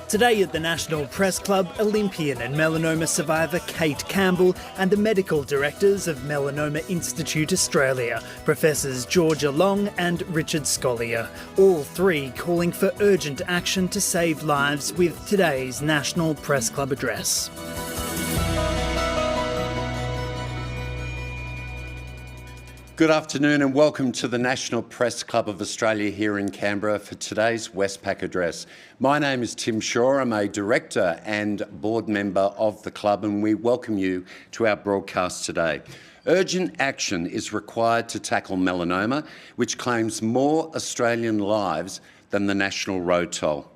Today at the National Press Club, Olympian and melanoma survivor Cate Campbell and the medical directors of Melanoma Institute Australia, Professors Georgia Long and Richard Scolyer, all three calling for urgent action to save lives with today's National Press Club address. Good afternoon and welcome to the National Press Club of Australia here in Canberra for today's Westpac address. My name is Tim Shaw. I'm a director and board member of the club, and we welcome you to our broadcast today. Urgent action is required to tackle melanoma, which claims more Australian lives than the national road toll.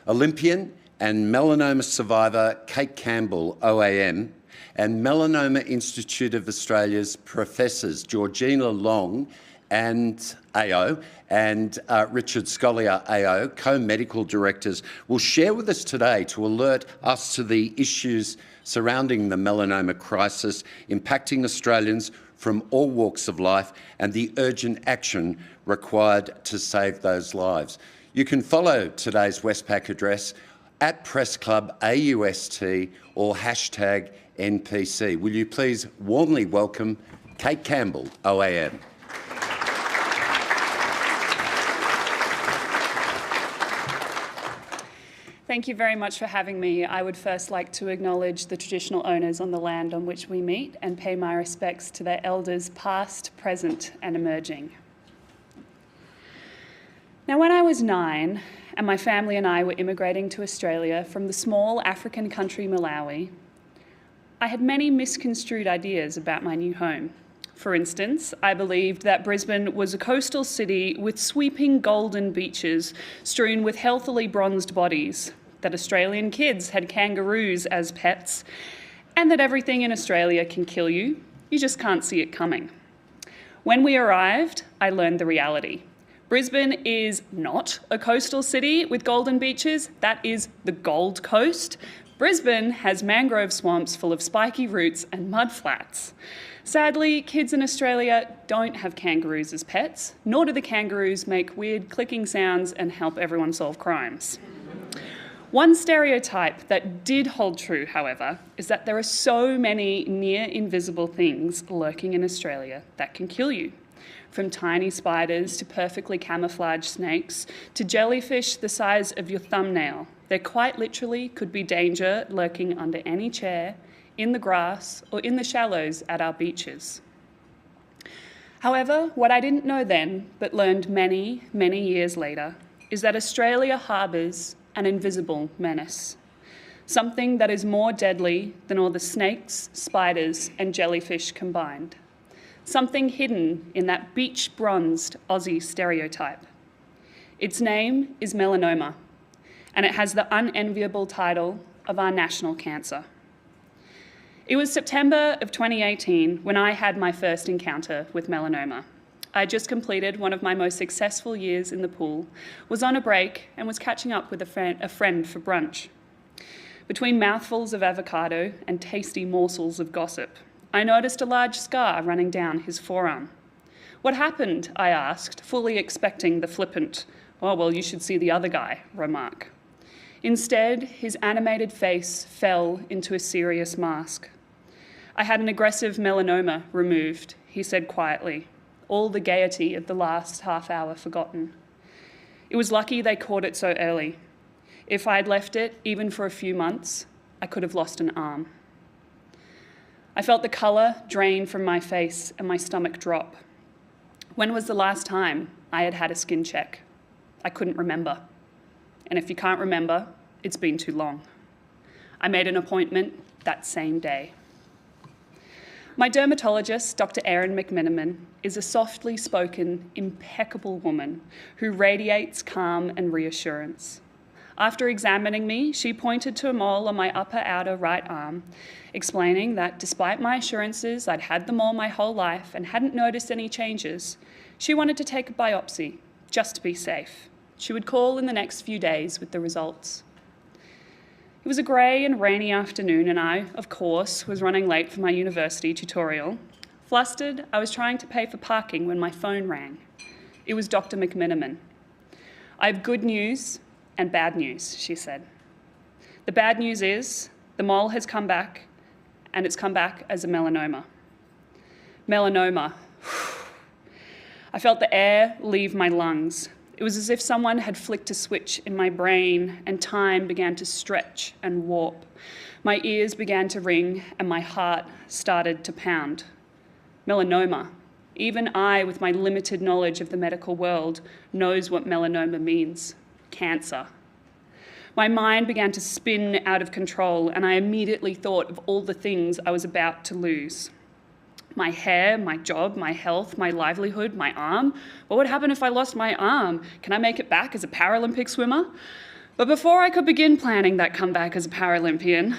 Olympian and melanoma survivor Cate Campbell, OAM, and Melanoma Institute of Australia's Professors Georgina Long and AO and Richard Scolyer AO, co-medical directors, will share with us today to alert us to the issues surrounding the melanoma crisis impacting Australians from all walks of life and the urgent action required to save those lives. You can follow today's Westpac address at Press Club AUST or hashtag NPC. Will you please warmly welcome Cate Campbell, OAM. Thank you very much for having me. I would first like to acknowledge the traditional owners on the land on which we meet and pay my respects to their elders past, present and emerging. Now, when I was 9 and my family and I were immigrating to Australia from the small African country Malawi, I had many misconstrued ideas about my new home. For instance, I believed that Brisbane was a coastal city with sweeping golden beaches strewn with healthily bronzed bodies, that Australian kids had kangaroos as pets, and that everything in Australia can kill you. You just can't see it coming. When we arrived, I learned the reality. Brisbane is not a coastal city with golden beaches. That is the Gold Coast. Brisbane has mangrove swamps full of spiky roots and mud flats. Sadly, kids in Australia don't have kangaroos as pets, nor do the kangaroos make weird clicking sounds and help everyone solve crimes. One stereotype that did hold true, however, is that there are so many near invisible things lurking in Australia that can kill you. From tiny spiders to perfectly camouflaged snakes to jellyfish the size of your thumbnail, there quite literally could be danger lurking under any chair, in the grass, or in the shallows at our beaches. However, what I didn't know then, but learned many, many years later, is that Australia harbours an invisible menace, something that is more deadly than all the snakes, spiders, and jellyfish combined. Something hidden in that beach-bronzed Aussie stereotype. Its name is melanoma, and it has the unenviable title of our national cancer. It was September of 2018 when I had my first encounter with melanoma. I just completed one of my most successful years in the pool, was on a break and was catching up with a friend for brunch. Between mouthfuls of avocado and tasty morsels of gossip, I noticed a large scar running down his forearm. "What happened?" I asked, fully expecting the flippant, "Oh, well, you should see the other guy," remark. Instead, his animated face fell into a serious mask. "I had an aggressive melanoma removed," he said quietly, all the gaiety of the last half hour forgotten. "It was lucky they caught it so early. If I'd left it, even for a few months, I could have lost an arm." I felt the colour drain from my face and my stomach drop. When was the last time I had had a skin check? I couldn't remember. And if you can't remember, it's been too long. I made an appointment that same day. My dermatologist, Dr. Erin McMiniman, is a softly spoken, impeccable woman who radiates calm and reassurance. After examining me, she pointed to a mole on my upper outer right arm, explaining that despite my assurances I'd had the mole my whole life and hadn't noticed any changes, she wanted to take a biopsy, just to be safe. She would call in the next few days with the results. It was a grey and rainy afternoon and I, of course, was running late for my university tutorial. Flustered, I was trying to pay for parking when my phone rang. It was Dr. McMiniman. "I have good news and bad news," she said. The bad news is the mole has come back, and it's come back as a melanoma. Melanoma. I felt the air leave my lungs. It was as if someone had flicked a switch in my brain and time began to stretch and warp. My ears began to ring and my heart started to pound. Melanoma. Even I, with my limited knowledge of the medical world, knows what melanoma means. Cancer. My mind began to spin out of control and I immediately thought of all the things I was about to lose. My hair, my job, my health, my livelihood, my arm. What would happen if I lost my arm? Can I make it back as a Paralympic swimmer? But before I could begin planning that comeback as a Paralympian,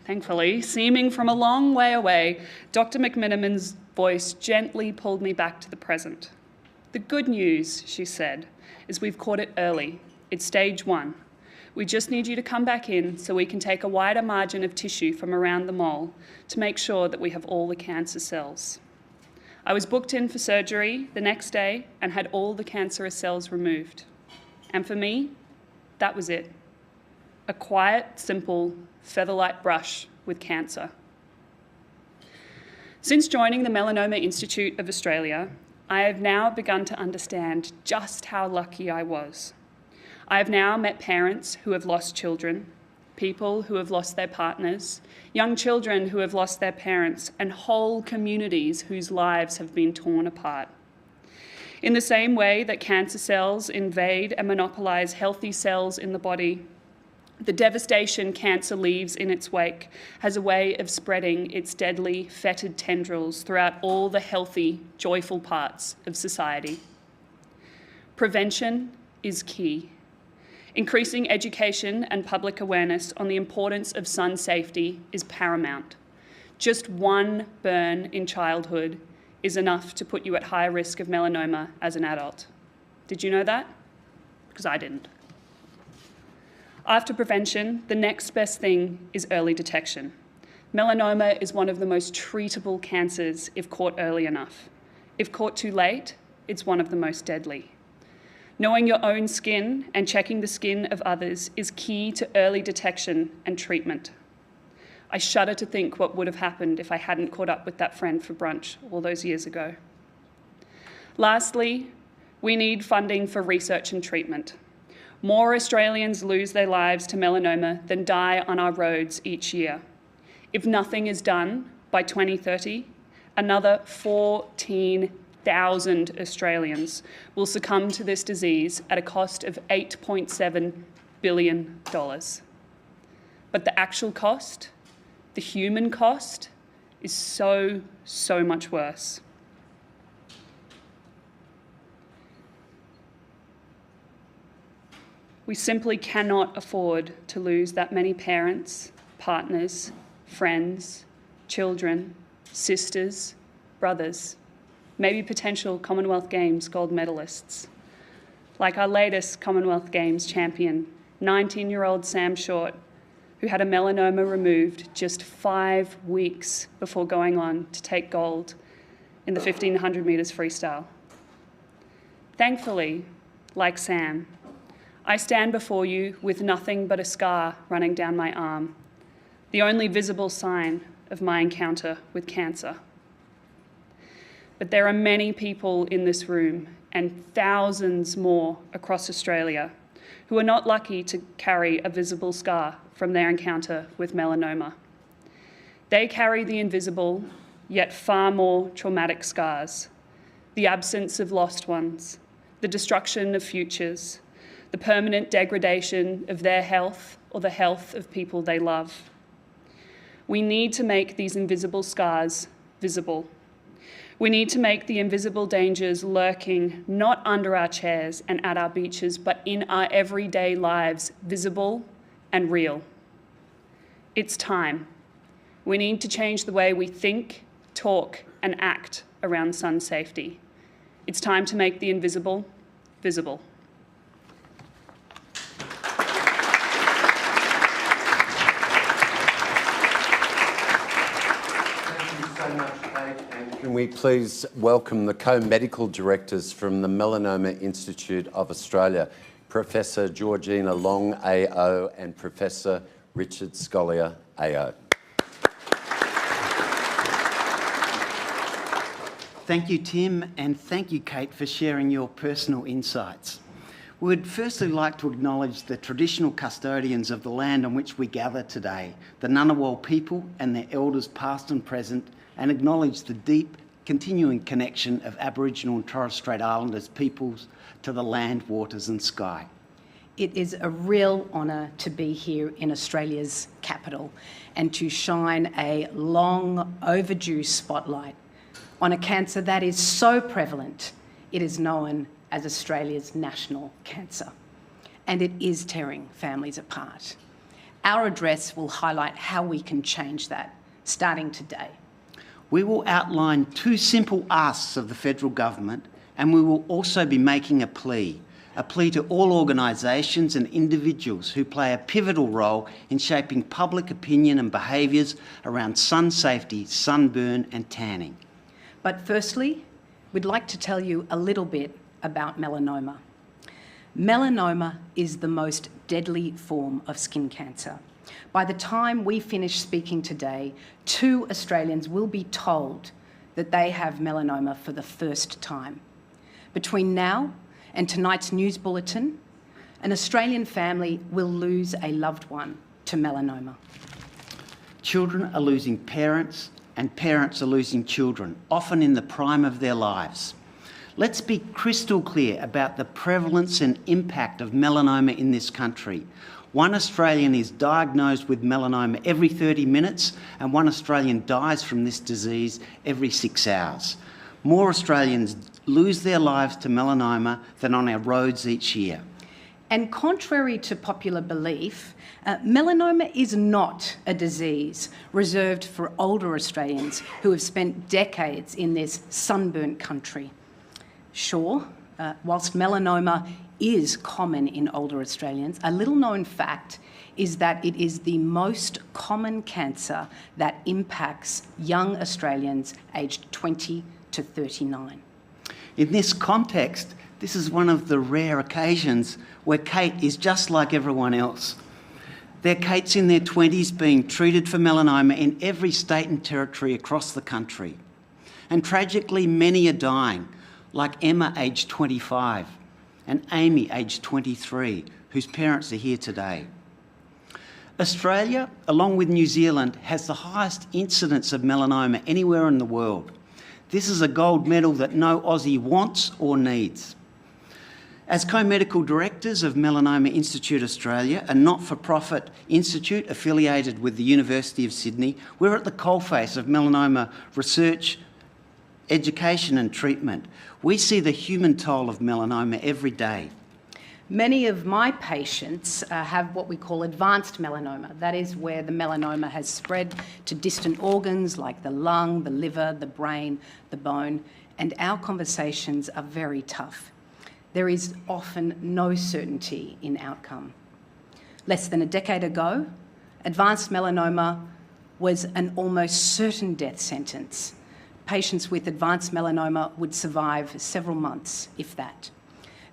thankfully, seeming from a long way away, Dr. McMiniman's voice gently pulled me back to the present. The good news, she said, is we've caught it early. It's stage 1. We just need you to come back in so we can take a wider margin of tissue from around the mole to make sure that we have all the cancer cells. I was booked in for surgery the next day and had all the cancerous cells removed. And for me, that was it. A quiet, simple, feather-light brush with cancer. Since joining the Melanoma Institute of Australia, I have now begun to understand just how lucky I was. I have now met parents who have lost children, people who have lost their partners, young children who have lost their parents, and whole communities whose lives have been torn apart. In the same way that cancer cells invade and monopolise healthy cells in the body, the devastation cancer leaves in its wake has a way of spreading its deadly, fetid tendrils throughout all the healthy, joyful parts of society. Prevention is key. Increasing education and public awareness on the importance of sun safety is paramount. Just one burn in childhood is enough to put you at high risk of melanoma as an adult. Did you know that? Because I didn't. After prevention, the next best thing is early detection. Melanoma is one of the most treatable cancers if caught early enough. If caught too late, it's one of the most deadly. Knowing your own skin and checking the skin of others is key to early detection and treatment. I shudder to think what would have happened if I hadn't caught up with that friend for brunch all those years ago. Lastly, we need funding for research and treatment. More Australians lose their lives to melanoma than die on our roads each year. If nothing is done by 2030, another 14,000 Australians will succumb to this disease at a cost of $8.7 billion. But the actual cost, the human cost, is so much worse. We simply cannot afford to lose that many parents, partners, friends, children, sisters, brothers, maybe potential Commonwealth Games gold medalists. Like our latest Commonwealth Games champion, 19-year-old Sam Short, who had a melanoma removed just 5 weeks before going on to take gold in the 1,500 metres freestyle. Thankfully, like Sam, I stand before you with nothing but a scar running down my arm, the only visible sign of my encounter with cancer. But there are many people in this room and thousands more across Australia who are not lucky to carry a visible scar from their encounter with melanoma. They carry the invisible, yet far more traumatic scars, the absence of lost ones, the destruction of futures, the permanent degradation of their health or the health of people they love. We need to make these invisible scars visible. We need to make the invisible dangers lurking not under our chairs and at our beaches, but in our everyday lives, visible and real. It's time. We need to change the way we think, talk, and act around sun safety. It's time to make the invisible visible. Can we please welcome the co-medical directors from the Melanoma Institute of Australia, Professor Georgina Long, AO, and Professor Richard Scollier, AO. Thank you, Tim, and thank you, Kate, for sharing your personal insights. We'd firstly like to acknowledge the traditional custodians of the land on which we gather today, the Ngunnawal people and their elders past and present, and acknowledge the deep, continuing connection of Aboriginal and Torres Strait Islanders peoples to the land, waters and sky. It is a real honour to be here in Australia's capital and to shine a long overdue spotlight on a cancer that is so prevalent it is known as Australia's national cancer. And it is tearing families apart. Our address will highlight how we can change that, starting today. We will outline 2 simple asks of the federal government, and we will also be making a plea to all organisations and individuals who play a pivotal role in shaping public opinion and behaviours around sun safety, sunburn and tanning. But firstly, we'd like to tell you a little bit about melanoma. Melanoma is the most deadly form of skin cancer. By the time we finish speaking today, 2 Australians will be told that they have melanoma for the first time. Between now and tonight's news bulletin, an Australian family will lose a loved one to melanoma. Children are losing parents, and parents are losing children, often in the prime of their lives. Let's be crystal clear about the prevalence and impact of melanoma in this country. 1 Australian is diagnosed with melanoma every 30 minutes, and 1 Australian dies from this disease every 6 hours. More Australians lose their lives to melanoma than on our roads each year. And contrary to popular belief, melanoma is not a disease reserved for older Australians who have spent decades in this sunburnt country. Sure, whilst melanoma is common in older Australians, a little known fact is that it is the most common cancer that impacts young Australians aged 20 to 39. In this context, this is one of the rare occasions where Kate is just like everyone else. They're Kates in their 20s being treated for melanoma in every state and territory across the country. And tragically, many are dying, like Emma, aged 25, and Amy, aged 23, whose parents are here today. Australia, along with New Zealand, has the highest incidence of melanoma anywhere in the world. This is a gold medal that no Aussie wants or needs. As co-medical directors of Melanoma Institute Australia, a not-for-profit institute affiliated with the University of Sydney, we're at the coalface of melanoma research, education and treatment. We see the human toll of melanoma every day. Many of my patients have what we call advanced melanoma. That is where the melanoma has spread to distant organs like the lung, the liver, the brain, the bone, and our conversations are very tough. There is often no certainty in outcome. Less than a decade ago, advanced melanoma was an almost certain death sentence. Patients with advanced melanoma would survive several months, if that.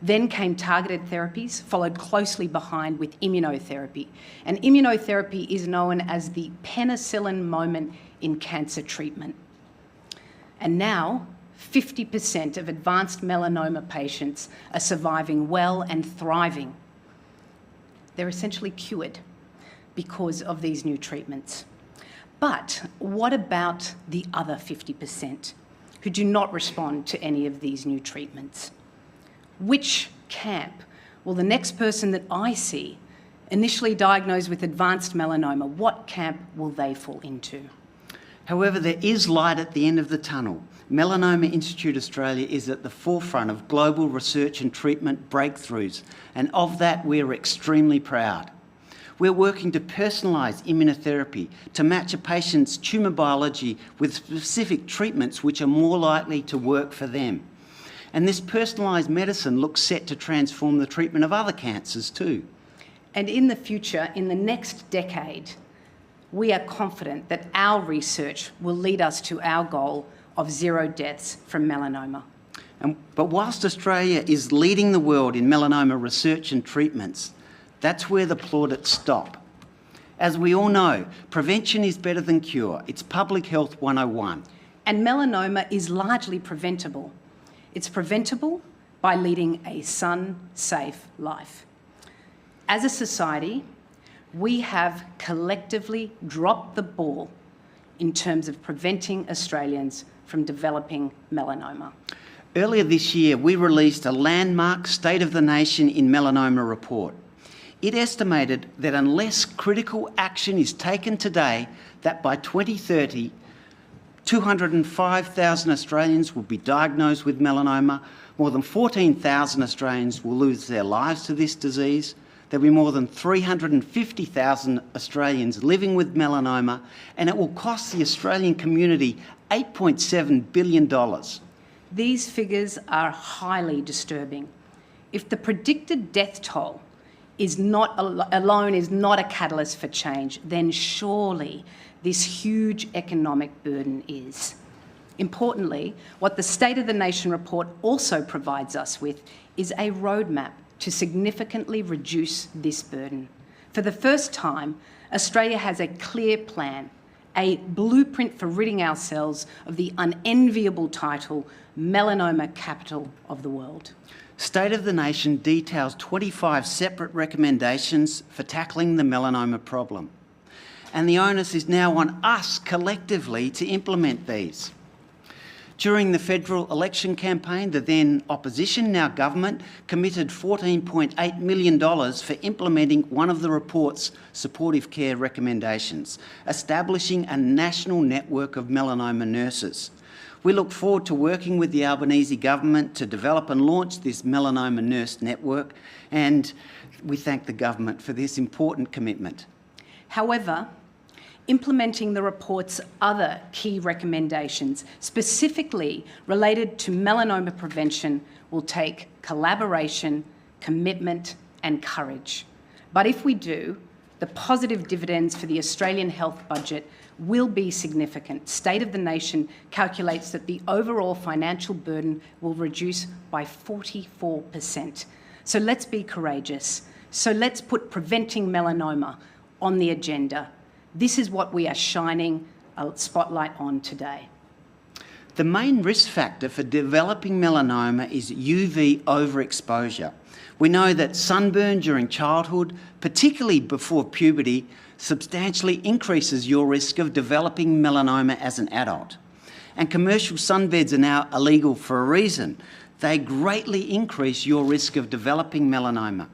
Then came targeted therapies, followed closely behind with immunotherapy. And immunotherapy is known as the penicillin moment in cancer treatment. And now, 50% of advanced melanoma patients are surviving well and thriving. They're essentially cured because of these new treatments. But what about the other 50% who do not respond to any of these new treatments? Which camp will the next person that I see initially diagnosed with advanced melanoma, what camp will they fall into? However, there is light at the end of the tunnel. Melanoma Institute Australia is at the forefront of global research and treatment breakthroughs, and of that we're extremely proud. We're working to personalise immunotherapy to match a patient's tumour biology with specific treatments which are more likely to work for them. And this personalised medicine looks set to transform the treatment of other cancers too. And in the future, in the next decade, we are confident that our research will lead us to our goal of 0 deaths from melanoma. But whilst Australia is leading the world in melanoma research and treatments, that's where the plaudits stop. As we all know, prevention is better than cure. It's Public Health 101. And melanoma is largely preventable. It's preventable by leading a sun-safe life. As a society, we have collectively dropped the ball in terms of preventing Australians from developing melanoma. Earlier this year, we released a landmark State of the Nation in Melanoma report. It estimated that unless critical action is taken today, that by 2030, 205,000 Australians will be diagnosed with melanoma, more than 14,000 Australians will lose their lives to this disease, there'll be more than 350,000 Australians living with melanoma, and it will cost the Australian community $8.7 billion. These figures are highly disturbing. If the predicted death toll alone is not a catalyst for change, then surely this huge economic burden is. Importantly, what the State of the Nation report also provides us with is a roadmap to significantly reduce this burden. For the first time, Australia has a clear plan, a blueprint for ridding ourselves of the unenviable title, Melanoma Capital of the World. State of the Nation details 25 separate recommendations for tackling the melanoma problem. And the onus is now on us collectively to implement these. During the federal election campaign, the then opposition, now government, committed $14.8 million for implementing one of the report's supportive care recommendations, establishing a national network of melanoma nurses. We look forward to working with the Albanese government to develop and launch this melanoma nurse network, and we thank the government for this important commitment. However, implementing the report's other key recommendations, specifically related to melanoma prevention, will take collaboration, commitment, and courage. But if we do, the positive dividends for the Australian health budget will be significant. State of the Nation calculates that the overall financial burden will reduce by 44%. So let's be courageous. So let's put preventing melanoma on the agenda. This is what we are shining a spotlight on today. The main risk factor for developing melanoma is UV overexposure. We know that sunburn during childhood, particularly before puberty, substantially increases your risk of developing melanoma as an adult. And commercial sunbeds are now illegal for a reason. They greatly increase your risk of developing melanoma.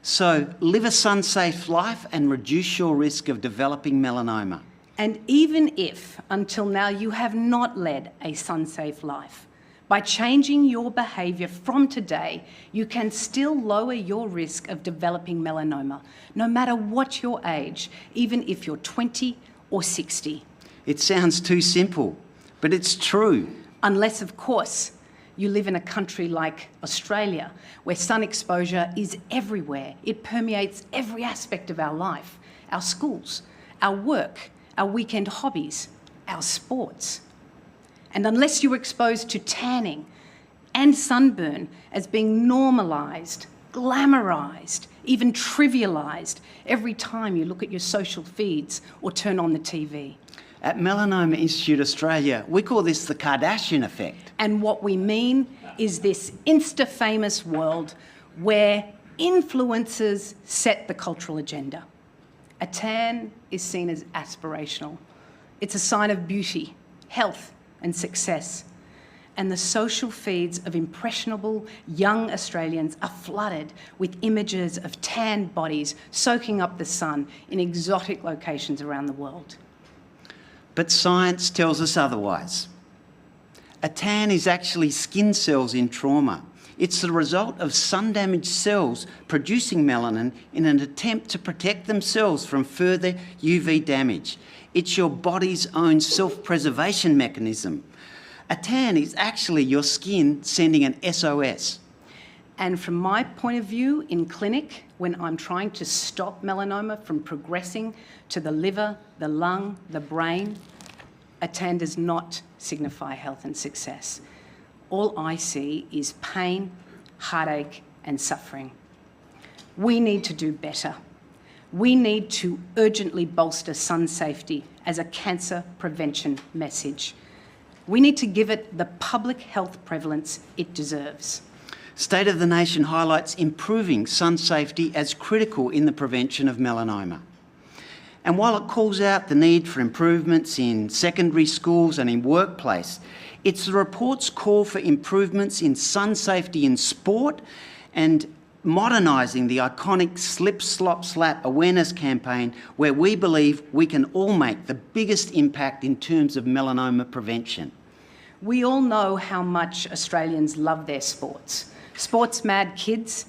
So live a sun-safe life and reduce your risk of developing melanoma. And even if, until now, you have not led a sun-safe life, by changing your behaviour from today, you can still lower your risk of developing melanoma, no matter what your age, even if you're 20 or 60. It sounds too simple, but it's true. Unless, of course, you live in a country like Australia, where sun exposure is everywhere. It permeates every aspect of our life, our schools, our work, our weekend hobbies, our sports. And unless you're exposed to tanning and sunburn as being normalised, glamorised, even trivialised every time you look at your social feeds or turn on the TV. At Melanoma Institute Australia, we call this the Kardashian Effect. And what we mean is this Insta-famous world where influencers set the cultural agenda. A tan is seen as aspirational. It's a sign of beauty, health, and success. And the social feeds of impressionable young Australians are flooded with images of tanned bodies soaking up the sun in exotic locations around the world. But science tells us otherwise. A tan is actually skin cells in trauma. It's the result of sun-damaged cells producing melanin in an attempt to protect themselves from further UV damage. It's your body's own self-preservation mechanism. A tan is actually your skin sending an SOS. And from my point of view in clinic, when I'm trying to stop melanoma from progressing to the liver, the lung, the brain, a tan does not signify health and success. All I see is pain, heartache, and suffering. We need to do better. We need to urgently bolster sun safety as a cancer prevention message. We need to give it the public health prevalence it deserves. State of the Nation highlights improving sun safety as critical in the prevention of melanoma. And while it calls out the need for improvements in secondary schools and in workplace, it's the report's call for improvements in sun safety in sport and modernising the iconic Slip, Slop, Slap awareness campaign where we believe we can all make the biggest impact in terms of melanoma prevention. We all know how much Australians love their sports. Sports-mad kids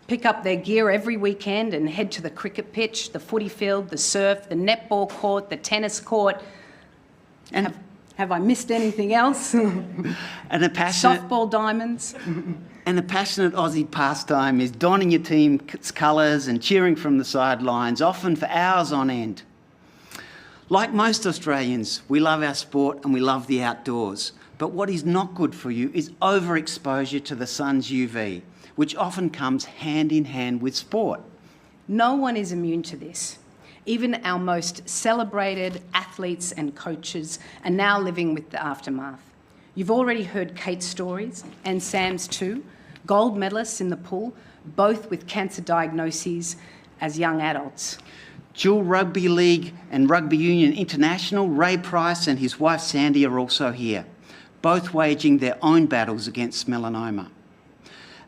pick up their gear every weekend and head to the cricket pitch, the footy field, the surf, the netball court, the tennis court. And have I missed anything else? And a passionate softball diamonds. And a passionate Aussie pastime is donning your team's colours and cheering from the sidelines, often for hours on end. Like most Australians, we love our sport and we love the outdoors. But what is not good for you is overexposure to the sun's UV, which often comes hand in hand with sport. No one is immune to this. Even our most celebrated athletes and coaches are now living with the aftermath. You've already heard Kate's stories, and Sam's too, gold medalists in the pool, both with cancer diagnoses as young adults. Dual Rugby League and Rugby Union International, Ray Price and his wife Sandy are also here, both waging their own battles against melanoma.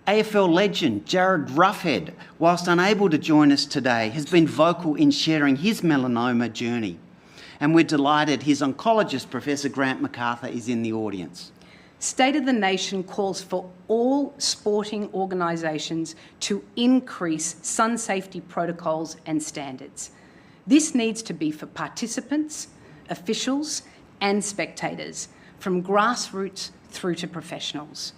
AFL legend Jared Ruffhead, whilst unable to join us today, has been vocal in sharing his melanoma journey. And we're delighted his oncologist, Professor Grant MacArthur, is in the audience. State of the Nation calls for all sporting organisations to increase sun safety protocols and standards. This needs to be for participants, officials and spectators, from grassroots through to professionals.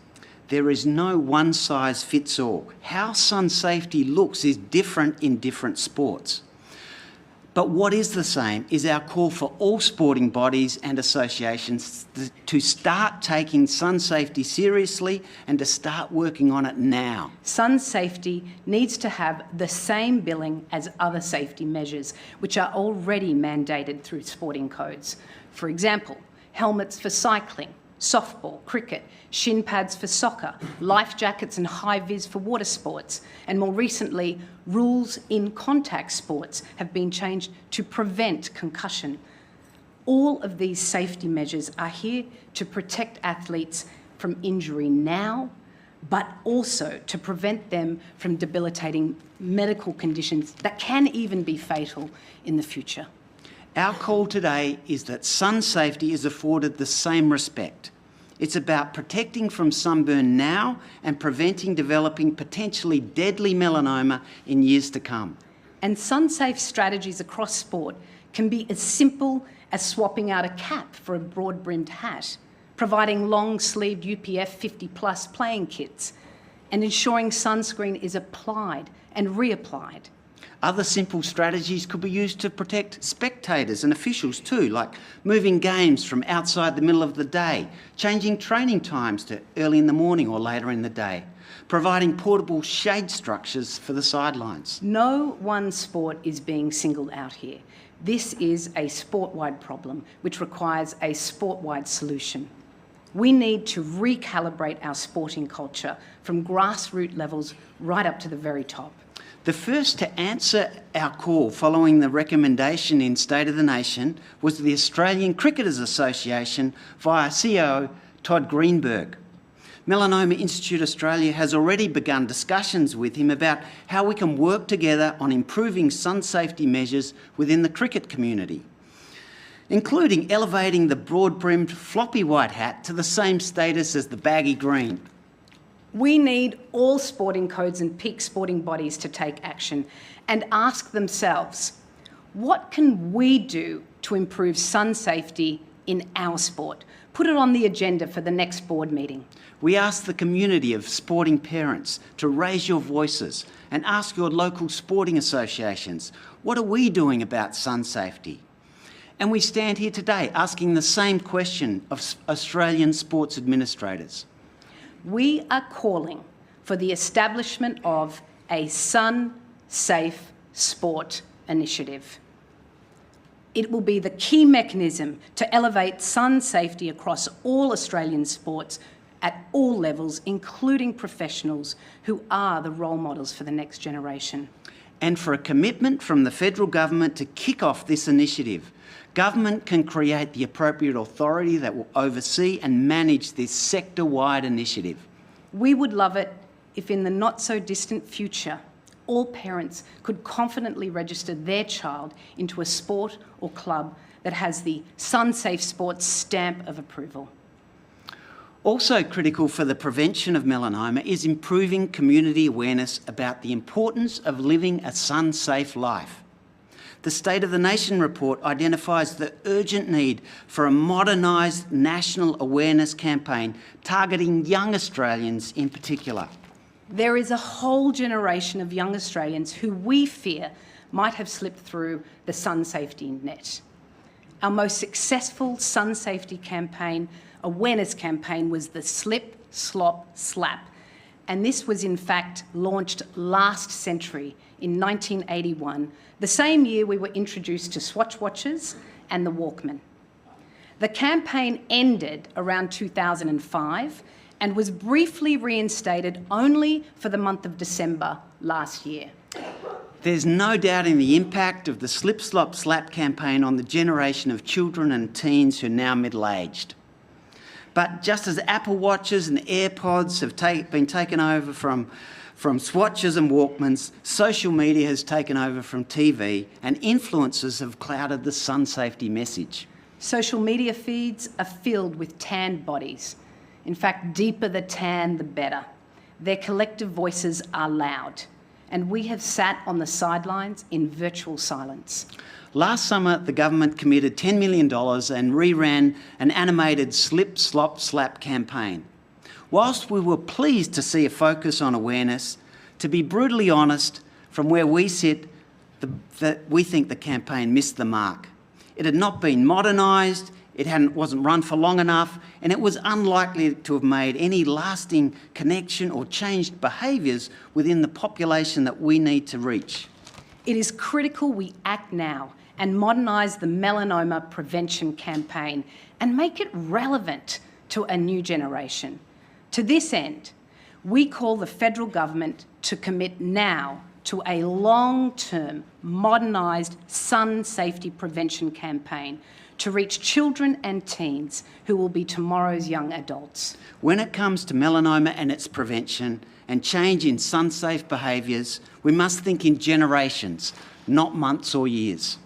There is no one-size-fits-all. How sun safety looks is different in different sports. But what is the same is our call for all sporting bodies and associations to start taking sun safety seriously and to start working on it now. Sun safety needs to have the same billing as other safety measures, which are already mandated through sporting codes. For example, helmets for cycling, softball, cricket, shin pads for soccer, life jackets and high-vis for water sports, and more recently, rules in contact sports have been changed to prevent concussion. All of these safety measures are here to protect athletes from injury now, but also to prevent them from debilitating medical conditions that can even be fatal in the future. Our call today is that sun safety is afforded the same respect. It's about protecting from sunburn now and preventing developing potentially deadly melanoma in years to come. And sun-safe strategies across sport can be as simple as swapping out a cap for a broad-brimmed hat, providing long-sleeved UPF 50+ playing kits, and ensuring sunscreen is applied and reapplied. Other simple strategies could be used to protect spectators and officials too, like moving games from outside the middle of the day, changing training times to early in the morning or later in the day, providing portable shade structures for the sidelines. No one sport is being singled out here. This is a sport-wide problem which requires a sport-wide solution. We need to recalibrate our sporting culture from grassroots levels right up to the very top. The first to answer our call following the recommendation in State of the Nation was the Australian Cricketers Association via CEO Todd Greenberg. Melanoma Institute Australia has already begun discussions with him about how we can work together on improving sun safety measures within the cricket community, including elevating the broad-brimmed floppy white hat to the same status as the baggy green. We need all sporting codes and peak sporting bodies to take action and ask themselves, what can we do to improve sun safety in our sport? Put it on the agenda for the next board meeting. We ask the community of sporting parents to raise your voices and ask your local sporting associations, what are we doing about sun safety? And we stand here today asking the same question of Australian sports administrators. We are calling for the establishment of a sun-safe sport initiative. It will be the key mechanism to elevate sun safety across all Australian sports at all levels, including professionals who are the role models for the next generation. And for a commitment from the federal government to kick off this initiative. Government can create the appropriate authority that will oversee and manage this sector-wide initiative. We would love it if in the not-so-distant future, all parents could confidently register their child into a sport or club that has the Sun Safe Sports stamp of approval. Also critical for the prevention of melanoma is improving community awareness about the importance of living a sun-safe life. The State of the Nation report identifies the urgent need for a modernised national awareness campaign targeting young Australians in particular. There is a whole generation of young Australians who we fear might have slipped through the sun safety net. Our most successful sun safety awareness campaign was the Slip, Slop, Slap. And this was in fact launched last century in 1981, the same year we were introduced to Swatch watches and the Walkman. The campaign ended around 2005 and was briefly reinstated only for the month of December last year. There's no doubting the impact of the Slip, Slop, Slap campaign on the generation of children and teens who are now middle-aged. But just as Apple Watches and AirPods have been taken over from Swatches and Walkmans, social media has taken over from TV, and influencers have clouded the sun safety message. Social media feeds are filled with tanned bodies. In fact, deeper the tan, the better. Their collective voices are loud, and we have sat on the sidelines in virtual silence. Last summer, the government committed $10 million and reran an animated Slip, Slop, Slap campaign. Whilst we were pleased to see a focus on awareness, to be brutally honest, from where we sit, we think the campaign missed the mark. It had not been modernised, wasn't run for long enough, and it was unlikely to have made any lasting connection or changed behaviours within the population that we need to reach. It is critical we act now and modernise the melanoma prevention campaign and make it relevant to a new generation. To this end, we call the federal government to commit now to a long-term, modernised sun safety prevention campaign to reach children and teens who will be tomorrow's young adults. When it comes to melanoma and its prevention and change in sun-safe behaviours, we must think in generations, not months or years.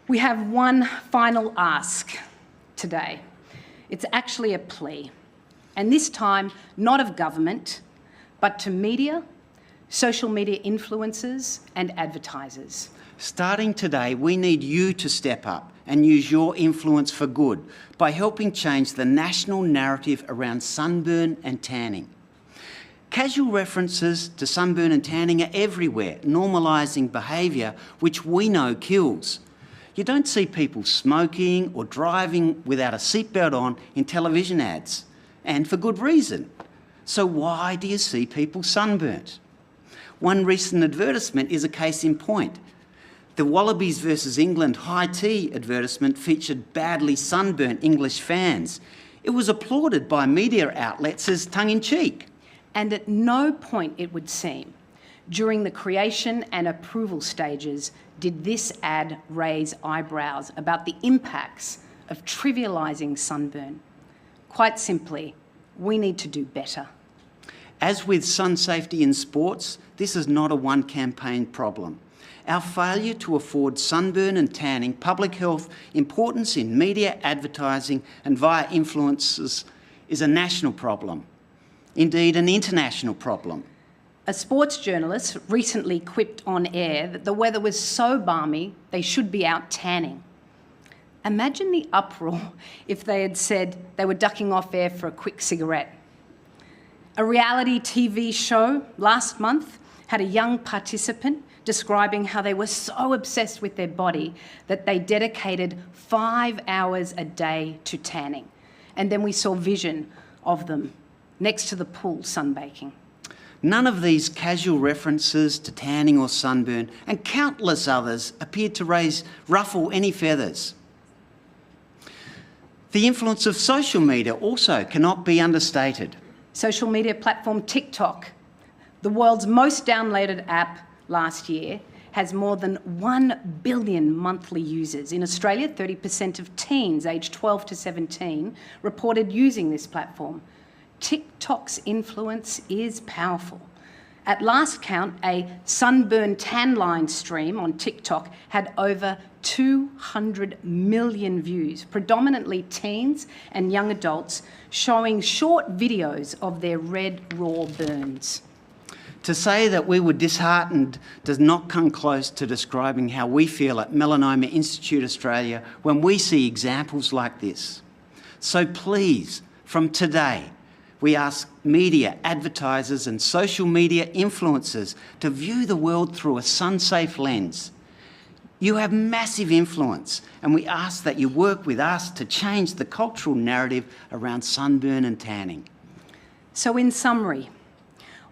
We have one final ask today. It's actually a plea, and this time not of government, but to media, social media influencers and advertisers. Starting today, we need you to step up and use your influence for good by helping change the national narrative around sunburn and tanning. Casual references to sunburn and tanning are everywhere, normalising behaviour which we know kills. You don't see people smoking or driving without a seatbelt on in television ads, and for good reason. So why do you see people sunburnt? One recent advertisement is a case in point. The Wallabies versus England high tea advertisement featured badly sunburnt English fans. It was applauded by media outlets as tongue-in-cheek. And at no point, it would seem, during the creation and approval stages, did this ad raise eyebrows about the impacts of trivialising sunburn. Quite simply, we need to do better. As with sun safety in sports, this is not a one campaign problem. Our failure to afford sunburn and tanning public health importance in media, advertising and via influencers is a national problem. Indeed, an international problem. A sports journalist recently quipped on air that the weather was so balmy they should be out tanning. Imagine the uproar if they had said they were ducking off air for a quick cigarette. A reality TV show last month had a young participant describing how they were so obsessed with their body that they dedicated 5 hours a day to tanning. And then we saw vision of them next to the pool sunbaking. None of these casual references to tanning or sunburn, and countless others, appeared to ruffle any feathers. The influence of social media also cannot be understated. Social media platform TikTok, the world's most downloaded app last year, has more than 1 billion monthly users. In Australia, 30% of teens aged 12 to 17 reported using this platform. TikTok's influence is powerful. At last count, a sunburn tan line stream on TikTok had over 200 million views, predominantly teens and young adults, showing short videos of their red, raw burns. To say that we were disheartened does not come close to describing how we feel at Melanoma Institute Australia when we see examples like this. So please, from today, we ask media, advertisers and social media influencers to view the world through a sun-safe lens. You have massive influence, and we ask that you work with us to change the cultural narrative around sunburn and tanning. So in summary,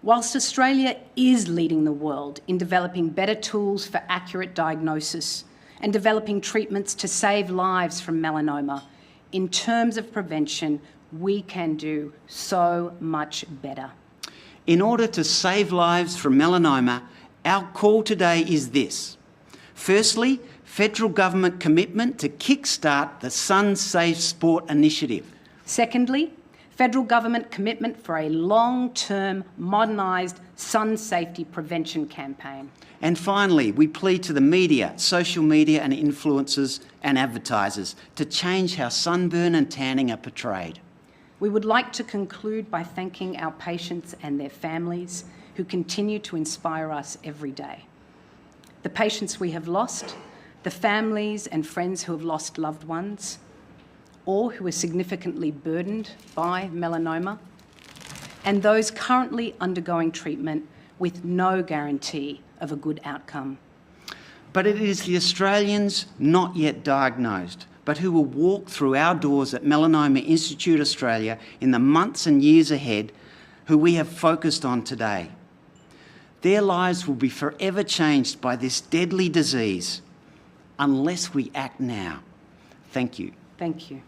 whilst Australia is leading the world in developing better tools for accurate diagnosis and developing treatments to save lives from melanoma, in terms of prevention, we can do so much better. In order to save lives from melanoma, our call today is this. Firstly, federal government commitment to kickstart the Sun Safe Sport initiative. Secondly, federal government commitment for a long-term, modernised sun safety prevention campaign. And finally, we plead to the media, social media and influencers and advertisers to change how sunburn and tanning are portrayed. We would like to conclude by thanking our patients and their families who continue to inspire us every day. The patients we have lost, the families and friends who have lost loved ones, or who are significantly burdened by melanoma, and those currently undergoing treatment with no guarantee of a good outcome. But it is the Australians not yet diagnosed, but who will walk through our doors at Melanoma Institute Australia in the months and years ahead, who we have focused on today. Their lives will be forever changed by this deadly disease, unless we act now. Thank you. Thank you.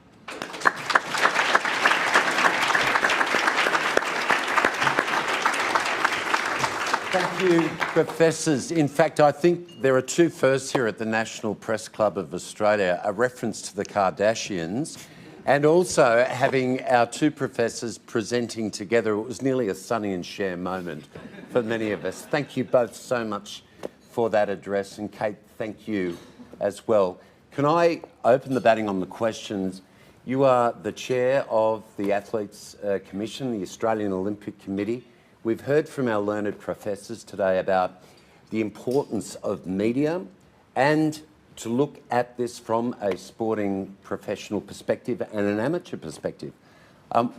Thank you, Professors. In fact, I think there are two firsts here at the National Press Club of Australia, a reference to the Kardashians and also having our two professors presenting together. It was nearly a Sonny and Cher moment for many of us. Thank you both so much for that address, and Kate, thank you as well. Can I open the batting on the questions? You are the chair of the Athletes Commission, the Australian Olympic Committee. We've heard from our learned professors today about the importance of media and to look at this from a sporting professional perspective and an amateur perspective.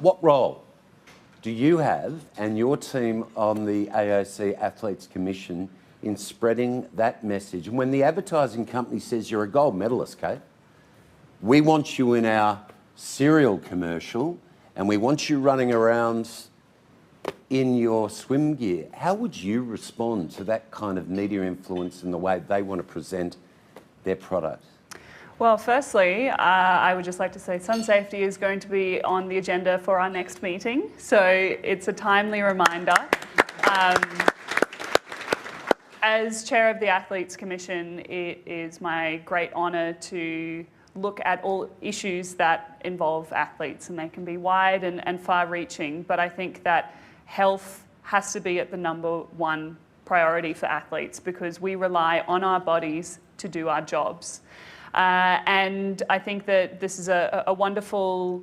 What role do you have and your team on the AOC Athletes Commission in spreading that message? And when the advertising company says you're a gold medalist, Kate, we want you in our cereal commercial and we want you running around in your swim gear, how would you respond to that kind of media influence in the way they want to present their product? Well, firstly, I would just like to say sun safety is going to be on the agenda for our next meeting, so it's a timely reminder. As chair of the Athletes Commission, it is my great honour to look at all issues that involve athletes, and they can be wide and far-reaching, but I think that health has to be at the number one priority for athletes because we rely on our bodies to do our jobs. And I think that this is a wonderful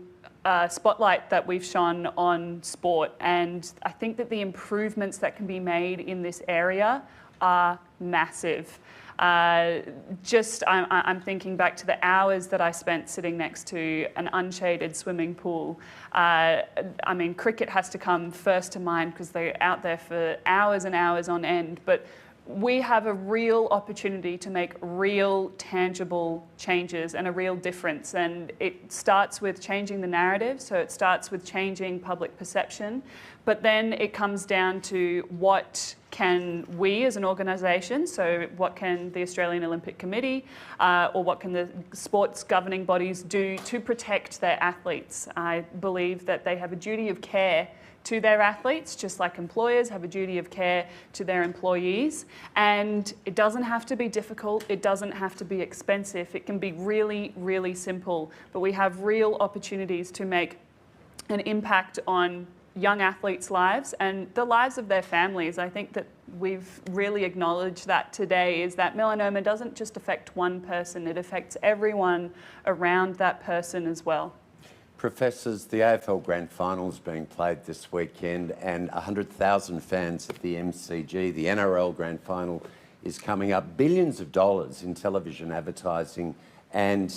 spotlight that we've shone on sport, and I think that the improvements that can be made in this area are massive. I'm thinking back to the hours that I spent sitting next to an unshaded swimming pool. I mean, cricket has to come first to mind because they're out there for hours and hours on end, but we have a real opportunity to make real, tangible changes and a real difference. And it starts with changing the narrative, so it starts with changing public perception, but then it comes down to what can we as an organisation, so what can the Australian Olympic Committee or what can the sports governing bodies do to protect their athletes. I believe that they have a duty of care to their athletes, just like employers have a duty of care to their employees. And it doesn't have to be difficult, it doesn't have to be expensive, it can be really, really simple. But we have real opportunities to make an impact on young athletes' lives and the lives of their families. I think that we've really acknowledged that today, is that melanoma doesn't just affect one person, it affects everyone around that person as well. Professors, the AFL Grand Final is being played this weekend and 100,000 fans at the MCG. The NRL Grand Final is coming up. Billions of dollars in television advertising and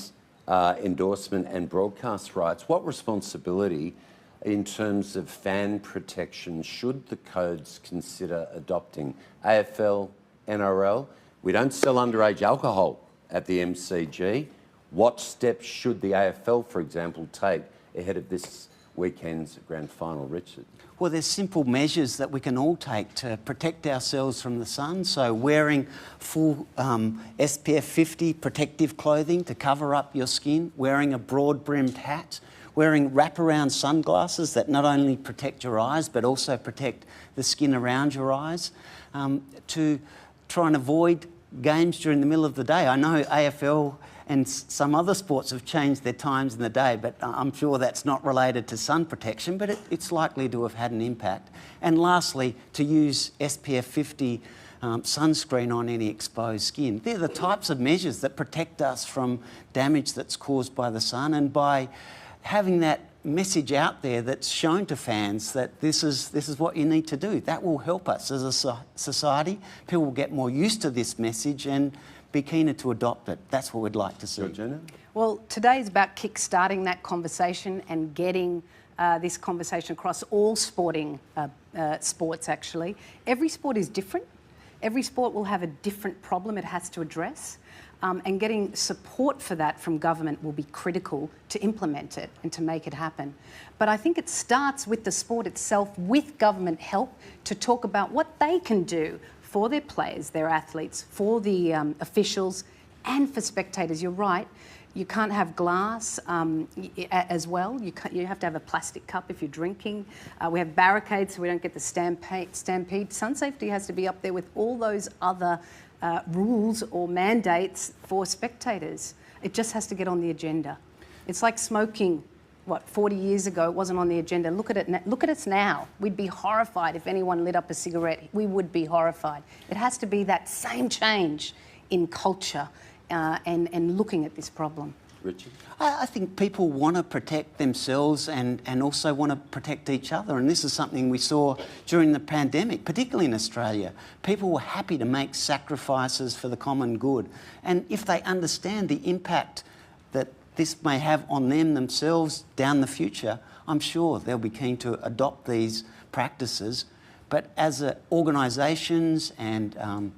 endorsement and broadcast rights. What responsibility in terms of fan protection should the codes consider adopting? AFL, NRL, we don't sell underage alcohol at the MCG. What steps should the AFL, for example, take ahead of this weekend's grand final, Richard? Well, there's simple measures that we can all take to protect ourselves from the sun. So wearing full SPF 50 protective clothing to cover up your skin, wearing a broad-brimmed hat, wearing wraparound sunglasses that not only protect your eyes but also protect the skin around your eyes, to try and avoid games during the middle of the day. I know AFL and some other sports have changed their times in the day, but I'm sure that's not related to sun protection, but it's likely to have had an impact. And lastly, to use SPF 50 sunscreen on any exposed skin. They're the types of measures that protect us from damage that's caused by the sun, and by having that message out there that's shown to fans that this is what you need to do, that will help us as a society. People will get more used to this message and be keener to adopt it. That's what we'd like to see. Georgina? Well, today is about kick-starting that conversation and getting this conversation across all sporting sports, actually. Every sport is different. Every sport will have a different problem it has to address. And getting support for that from government will be critical to implement it and to make it happen. But I think it starts with the sport itself, with government help, to talk about what they can do for their players, their athletes, for the officials and for spectators. You're right, you can't have glass as well. You have to have a plastic cup if you're drinking. We have barricades so we don't get the stampede. Sun safety has to be up there with all those other rules or mandates for spectators. It just has to get on the agenda. It's like smoking. 40 years ago, it wasn't on the agenda. Look at it. Look at us now. We'd be horrified if anyone lit up a cigarette. We would be horrified. It has to be that same change in culture and looking at this problem. Richard? I think people want to protect themselves and also want to protect each other. And this is something we saw during the pandemic, particularly in Australia. People were happy to make sacrifices for the common good. And if they understand the impact that this may have on them themselves down the future, I'm sure they'll be keen to adopt these practices. But as organisations and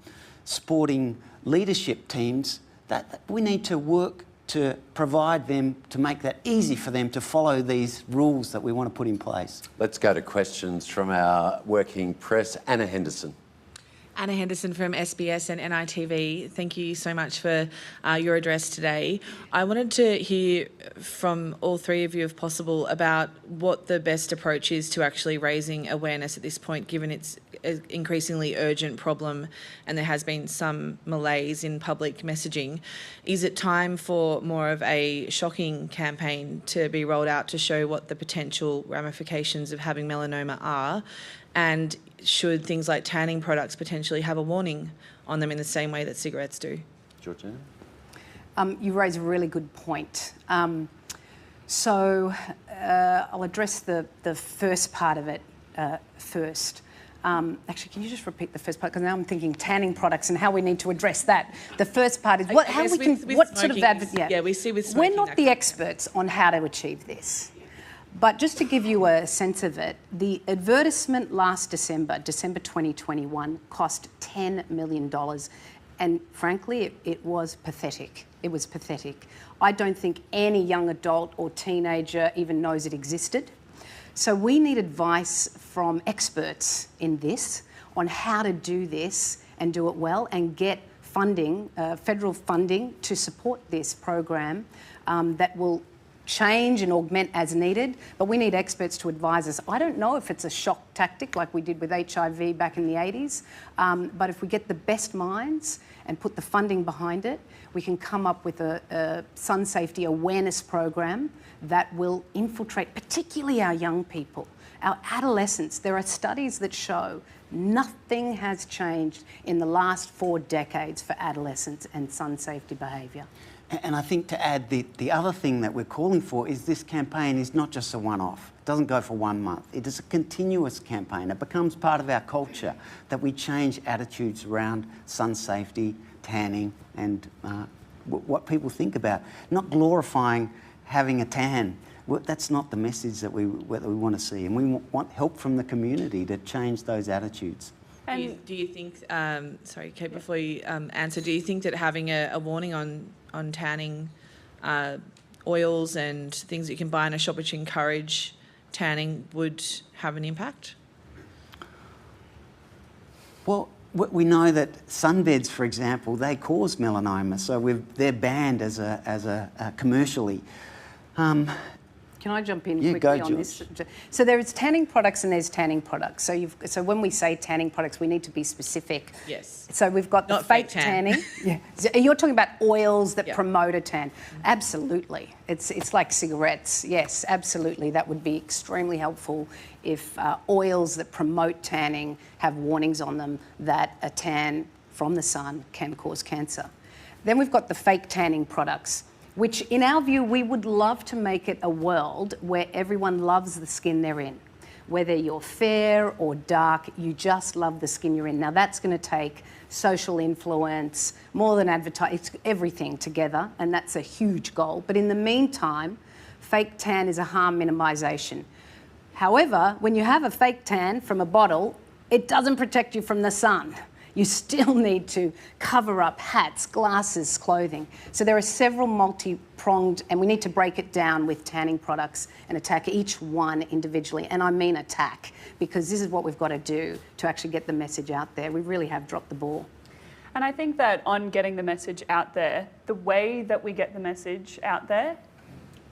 sporting leadership teams, that we need to work to provide them, to make that easy for them to follow these rules that we want to put in place. Let's go to questions from our working press. Anna Henderson. Anna Henderson from SBS and NITV. Thank you so much for your address today. I wanted to hear from all three of you, if possible, about what the best approach is to actually raising awareness at this point, given it's an increasingly urgent problem and there has been some malaise in public messaging. Is it time for more of a shocking campaign to be rolled out to show what the potential ramifications of having melanoma are? And should things like tanning products potentially have a warning on them in the same way that cigarettes do? Georgina? You raise a really good point. So I'll address the first part of it first. Actually, can you just repeat the first part? Because now I'm thinking tanning products and how we need to address that. The first part is what sort of yeah, we see with smoking. We're not the experts on how to achieve this. But just to give you a sense of it, the advertisement last December 2021, cost $10 million. And frankly, it was pathetic. It was pathetic. I don't think any young adult or teenager even knows it existed. So we need advice from experts in this on how to do this and do it well and get funding, federal funding to support this program that will change and augment as needed, but we need experts to advise us. I don't know if it's a shock tactic like we did with HIV back in the 80s, but if we get the best minds and put the funding behind it, we can come up with a sun safety awareness program that will infiltrate particularly our young people, our adolescents. There are studies that show nothing has changed in the last 4 decades for adolescents and sun safety behaviour. And I think to add, the other thing that we're calling for is this campaign is not just a one-off. It doesn't go for 1 month. It is a continuous campaign. It becomes part of our culture that we change attitudes around sun safety, tanning, and what people think about. Not glorifying having a tan. That's not the message that we want to see. And we want help from the community to change those attitudes. And do you think, sorry, Kate, before you answer, do you think that having a warning on tanning oils and things that you can buy in a shop which encourage tanning would have an impact? Well, we know that sunbeds, for example, they cause melanoma, so they're banned as a commercially. Can I jump in Yeah, quickly go, on this? So there's tanning products and there's tanning products. So when we say tanning products, we need to be specific. Yes. So we've got Not the fake fake tan. tanning. Yeah. So you're talking about oils that Yeah. promote a tan. Absolutely. It's like cigarettes. Yes, absolutely. That would be extremely helpful if oils that promote tanning have warnings on them that a tan from the sun can cause cancer. Then we've got the fake tanning products, which in our view, we would love to make it a world where everyone loves the skin they're in. Whether you're fair or dark, you just love the skin you're in. Now that's going to take social influence, more than advertising, everything together, and that's a huge goal. But in the meantime, fake tan is a harm minimisation. However, when you have a fake tan from a bottle, it doesn't protect you from the sun. You still need to cover up hats, glasses, clothing. So there are several multi-pronged, and we need to break it down with tanning products and attack each one individually. And I mean attack, because this is what we've got to do to actually get the message out there. We really have dropped the ball. And I think that on getting the message out there, the way that we get the message out there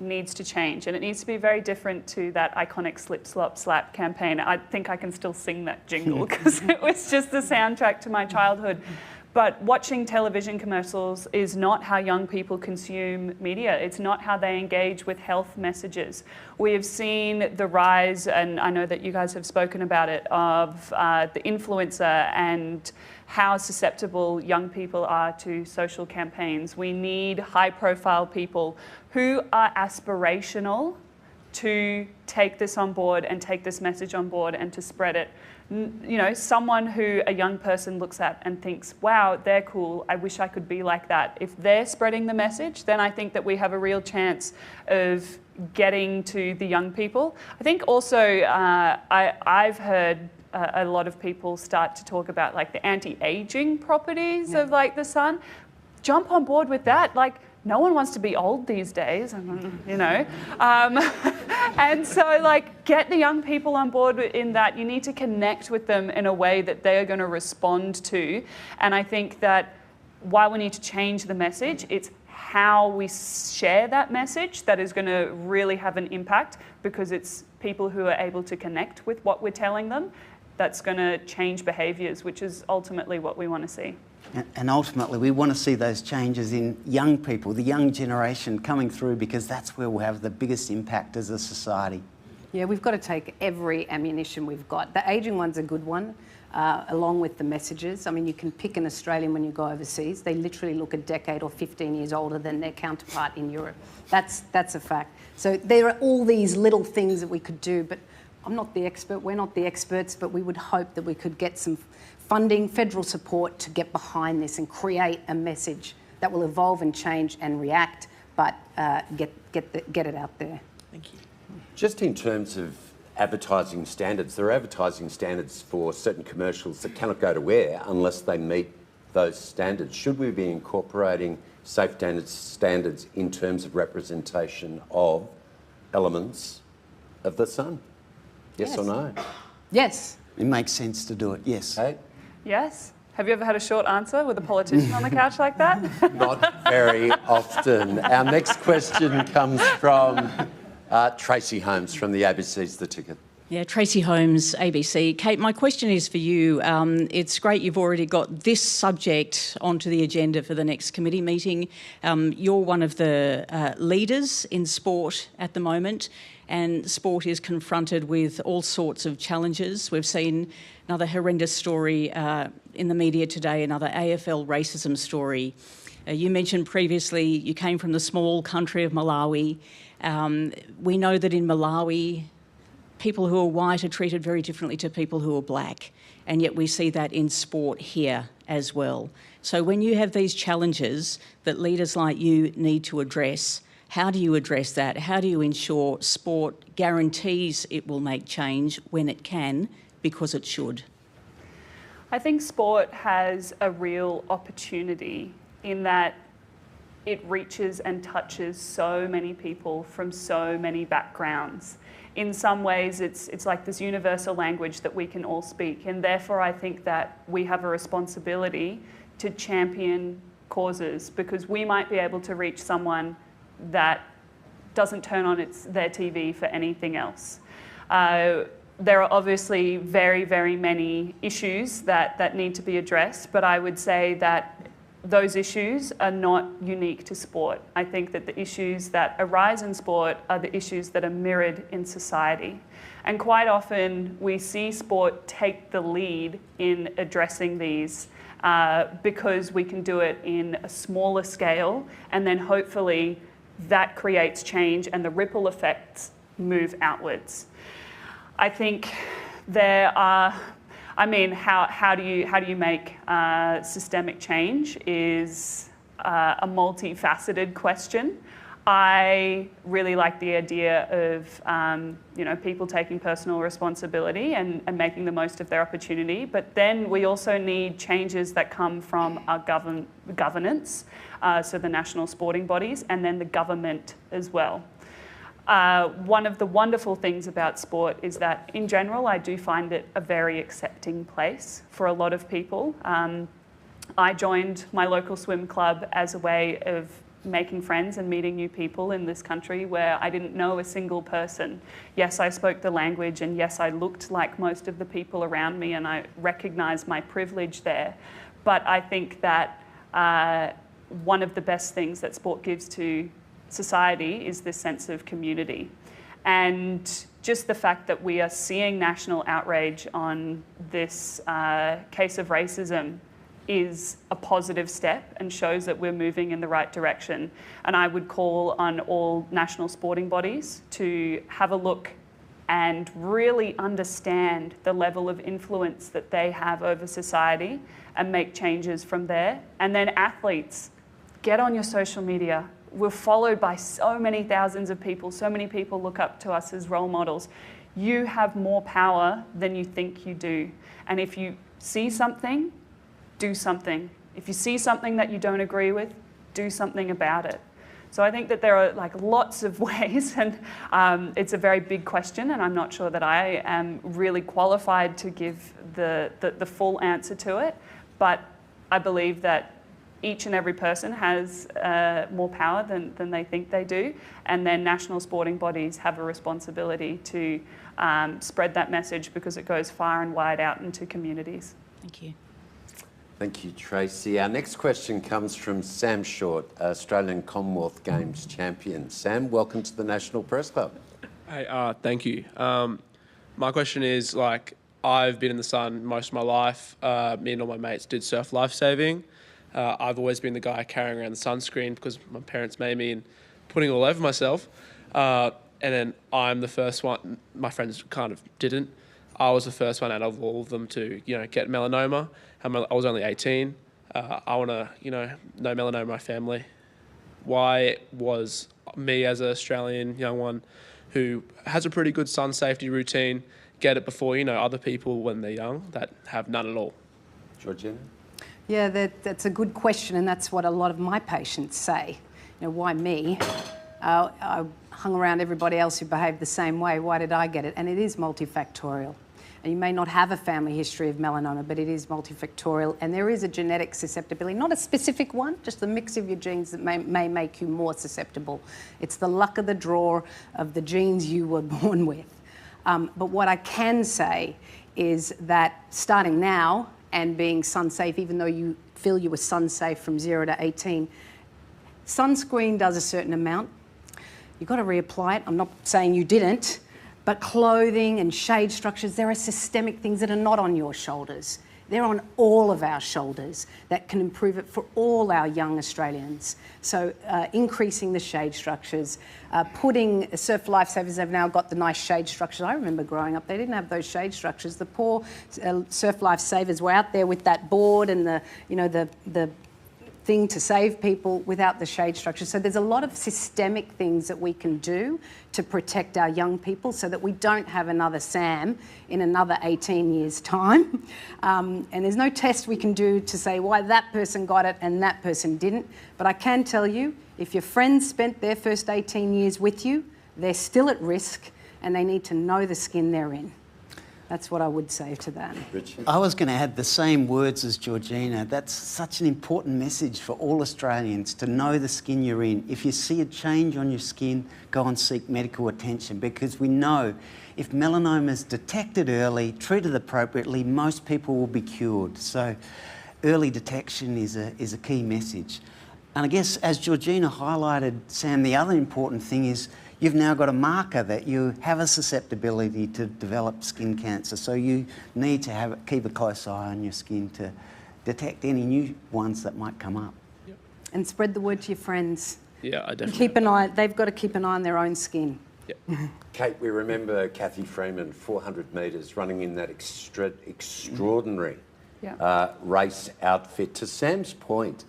needs to change, and it needs to be very different to that iconic slip, slop, slap campaign. I think I can still sing that jingle because it was just the soundtrack to my childhood. But watching television commercials is not how young people consume media. It's not how they engage with health messages. We have seen the rise, and I know that you guys have spoken about it, of the influencer and how susceptible young people are to social campaigns. We need high-profile people who are aspirational to take this on board and take this message on board and to spread it. You know, someone who a young person looks at and thinks, wow, they're cool, I wish I could be like that. If they're spreading the message, then I think that we have a real chance of getting to the young people. I think also I've heard a lot of people start to talk about like the anti-aging properties of like the sun. Jump on board with that. Like, no one wants to be old these days, you know. And so, like, get the young people on board in that. You need to connect with them in a way that they are going to respond to. And I think that while we need to change the message, it's how we share that message that is going to really have an impact, because it's people who are able to connect with what we're telling them that's going to change behaviours, which is ultimately what we want to see. And ultimately, we want to see those changes in young people, the young generation coming through, because that's where we'll have the biggest impact as a society. Yeah, we've got to take every ammunition we've got. The ageing one's a good one, along with the messages. I mean, you can pick an Australian when you go overseas. They literally look a decade or 15 years older than their counterpart in Europe. That's a fact. So there are all these little things that we could do, but I'm not the expert, we're not the experts, but we would hope that we could get some funding, federal support to get behind this and create a message that will evolve and change and react, but get it out there. Thank you. Just in terms of advertising standards, there are advertising standards for certain commercials that cannot go to air unless they meet those standards. Should we be incorporating safe standards in terms of representation of elements of the sun? Yes or no? Yes. It makes sense to do it, yes. Kate? Yes. Have you ever had a short answer with a politician on the couch like that? Not very often. Our next question comes from Tracy Holmes from the ABC's The Ticket. Yeah, Tracy Holmes, ABC. Kate, my question is for you. It's great you've already got this subject onto the agenda for the next committee meeting. You're one of the leaders in sport at the moment, and sport is confronted with all sorts of challenges. We've seen another horrendous story in the media today, another AFL racism story. You mentioned previously you came from the small country of Malawi. We know that in Malawi, people who are white are treated very differently to people who are black, and yet we see that in sport here as well. So when you have these challenges that leaders like you need to address, how do you address that? How do you ensure sport guarantees it will make change when it can, because it should? I think sport has a real opportunity in that it reaches and touches so many people from so many backgrounds. In some ways, it's like this universal language that we can all speak, and therefore I think that we have a responsibility to champion causes, because we might be able to reach someone that doesn't turn on their TV for anything else. There are obviously very, very many issues that need to be addressed, but I would say that those issues are not unique to sport. I think that the issues that arise in sport are the issues that are mirrored in society. And quite often we see sport take the lead in addressing these because we can do it in a smaller scale, and then hopefully that creates change and the ripple effects move outwards. I think there are, how do you make systemic change is a multifaceted question. I really like the idea of people taking personal responsibility and making the most of their opportunity. But then we also need changes that come from our governance, so the national sporting bodies, and then the government as well. One of the wonderful things about sport is that, in general, I do find it a very accepting place for a lot of people. I joined my local swim club as a way of making friends and meeting new people in this country where I didn't know a single person. Yes, I spoke the language, and yes, I looked like most of the people around me, and I recognised my privilege there. But I think that one of the best things that sport gives to society is this sense of community. And just the fact that we are seeing national outrage on this case of racism is a positive step and shows that we're moving in the right direction. And I would call on all national sporting bodies to have a look and really understand the level of influence that they have over society and make changes from there. And then athletes, get on your social media. We're followed by so many thousands of people. So many people look up to us as role models. You have more power than you think you do. And if you see something, do something. If you see something that you don't agree with, do something about it. So I think that there are lots of ways, and it's a very big question, and I'm not sure that I am really qualified to give the full answer to it. But I believe that each and every person has more power than they think they do, and then national sporting bodies have a responsibility to spread that message, because it goes far and wide out into communities. Thank you. Thank you, Tracy. Our next question comes from Sam Short, Australian Commonwealth Games champion. Sam, welcome to the National Press Club. Hey, thank you. My question is, I've been in the sun most of my life. Me and all my mates did surf lifesaving. I've always been the guy carrying around the sunscreen because my parents made me and putting it all over myself. And then I'm the first one. My friends kind of didn't. I was the first one out of all of them to, get melanoma. I was only 18. I want to, no melanoma in my family. Why was me as an Australian young one who has a pretty good sun safety routine get it before, other people when they're young that have none at all? Georgina? Yeah, that's a good question, and that's what a lot of my patients say. Why me? I hung around everybody else who behaved the same way. Why did I get it? And it is multifactorial. And you may not have a family history of melanoma, but it is multifactorial, and there is a genetic susceptibility, not a specific one, just the mix of your genes that may make you more susceptible. It's the luck of the draw of the genes you were born with. But what I can say is that starting now and being sun safe, even though you feel you were sun safe from 0 to 18, sunscreen does a certain amount. You've got to reapply it. I'm not saying you didn't, but clothing and shade structures, there are systemic things that are not on your shoulders. They're on all of our shoulders that can improve it for all our young Australians. So increasing the shade structures, putting surf lifesavers, they've now got the nice shade structures. I remember growing up, they didn't have those shade structures. The poor surf lifesavers were out there with that board and the thing to save people without the shade structure. So there's a lot of systemic things that we can do to protect our young people so that we don't have another Sam in another 18 years' time. And there's no test we can do to say why that person got it and that person didn't. But I can tell you, if your friends spent their first 18 years with you, they're still at risk and they need to know the skin they're in. That's what I would say to that. Richard? I was going to add the same words as Georgina. That's such an important message for all Australians, to know the skin you're in. If you see a change on your skin, go and seek medical attention, because we know if melanoma is detected early, treated appropriately, most people will be cured. So early detection is a key message. And I guess, as Georgina highlighted, Sam, the other important thing is you've now got a marker that you have a susceptibility to develop skin cancer. So you need to keep a close eye on your skin to detect any new ones that might come up. Yep. And spread the word to your friends. Yeah, I definitely. Keep an eye. They've got to keep an eye on their own skin. Yep. Kate, we remember Kathy Freeman, 400 metres, running in that extraordinary race outfit. To Sam's point,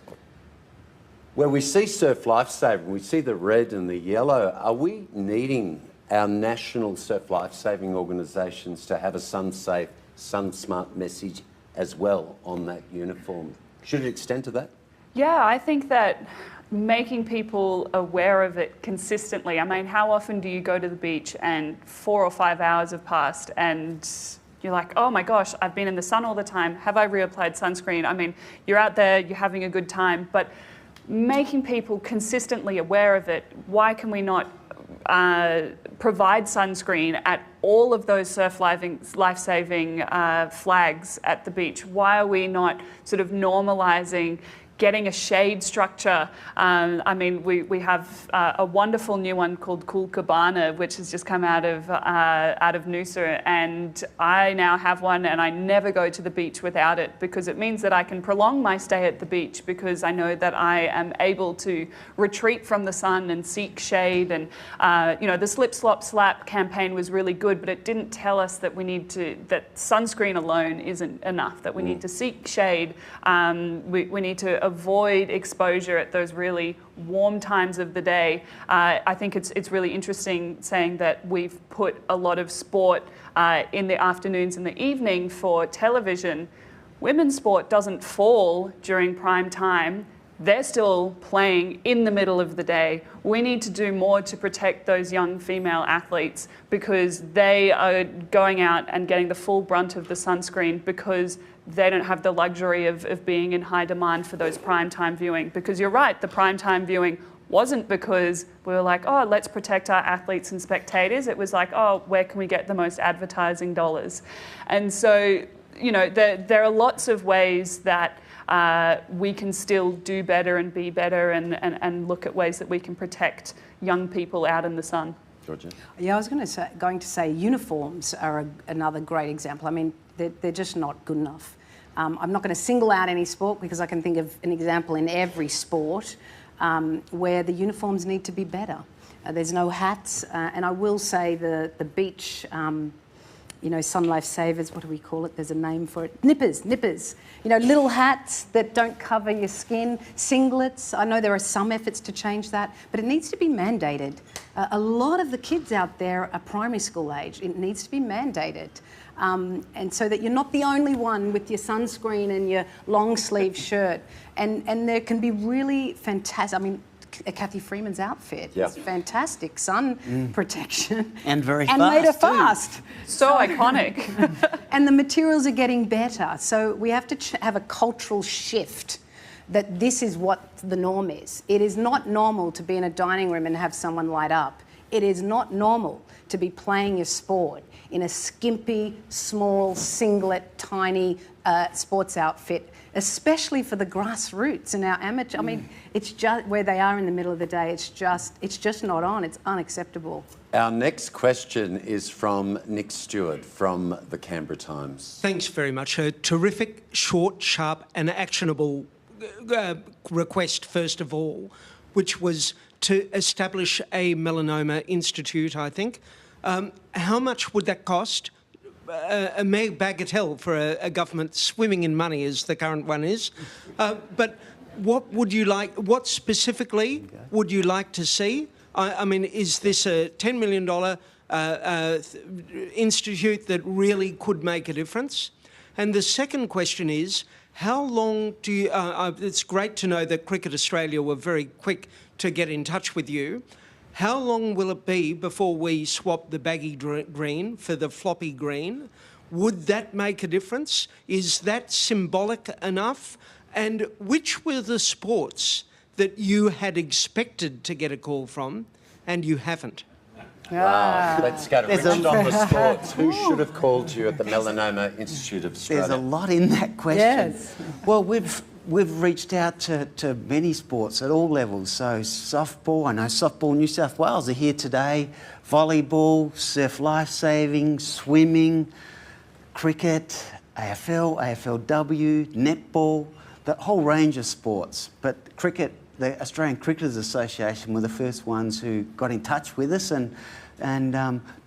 where we see Surf Lifesaving, we see the red and the yellow, are we needing our national surf lifesaving organisations to have a sun-safe, sun-smart message as well on that uniform? Should it extend to that? Yeah, I think that making people aware of it consistently. I mean, how often do you go to the beach and 4 or 5 hours have passed and you're like, oh my gosh, I've been in the sun all the time. Have I reapplied sunscreen? I mean, you're out there, you're having a good time, but making people consistently aware of it. Why can we not provide sunscreen at all of those surf life-saving flags at the beach? Why are we not sort of normalising getting a shade structure? I mean, we have a wonderful new one called Cool Cabana, which has just come out of Noosa, and I now have one, and I never go to the beach without it, because it means that I can prolong my stay at the beach, because I know that I am able to retreat from the sun and seek shade. And the Slip Slop Slap campaign was really good, but it didn't tell us that that sunscreen alone isn't enough, that we need to seek shade. We need to avoid exposure at those really warm times of the day. I think it's really interesting saying that we've put a lot of sport in the afternoons and the evening for television. Women's sport doesn't fall during prime time. They're still playing in the middle of the day. We need to do more to protect those young female athletes, because they are going out and getting the full brunt of the sunscreen, because they don't have the luxury of being in high demand for those prime time viewing. Because you're right, the prime time viewing wasn't because we were like, oh, let's protect our athletes and spectators. It was like, oh, where can we get the most advertising dollars? And so, there are lots of ways that we can still do better and be better, and look at ways that we can protect young people out in the sun. Georgia? Yeah, I was going to say uniforms are another great example. I mean, they're just not good enough. I'm not going to single out any sport, because I can think of an example in every sport where the uniforms need to be better. There's no hats, and I will say the beach Sun Life Savers, what do we call it? There's a name for it. Nippers. Little hats that don't cover your skin, singlets. I know there are some efforts to change that, but it needs to be mandated. A lot of the kids out there are primary school age. It needs to be mandated. And so that you're not the only one with your sunscreen and your long sleeve shirt. And there can be really fantastic, Kathy Freeman's outfit is fantastic, sun protection. And very and fast. And made her fast. So iconic. And the materials are getting better. So we have to have a cultural shift that this is what the norm is. It is not normal to be in a dining room and have someone light up. It is not normal to be playing your sport in a skimpy, small, singlet, tiny sports outfit, especially for the grassroots and our amateur. It's just where they are in the middle of the day. It's just not on. It's unacceptable. Our next question is from Nick Stewart from the Canberra Times. Thanks very much. A terrific, short, sharp and actionable request, first of all, which was to establish a melanoma institute, I think. How much would that cost? A mere bagatelle for a government swimming in money as the current one is. But what specifically would you like to see? Is this a $10 million institute that really could make a difference? And the second question is, how long do you... it's great to know that Cricket Australia were very quick to get in touch with you. How long will it be before we swap the baggy green for the floppy green? Would that make a difference? Is that symbolic enough? And which were the sports that you had expected to get a call from and you haven't? Wow. Let's go to Richard on the sports. Who should have called you at the Melanoma Institute of Australia? There's a lot in that question. Yes. Well, we've reached out to many sports at all levels. So softball, I know Softball New South Wales are here today, volleyball, surf lifesaving, swimming, cricket, AFL, AFLW, netball, the whole range of sports. But cricket, the Australian Cricketers Association were the first ones who got in touch with us, and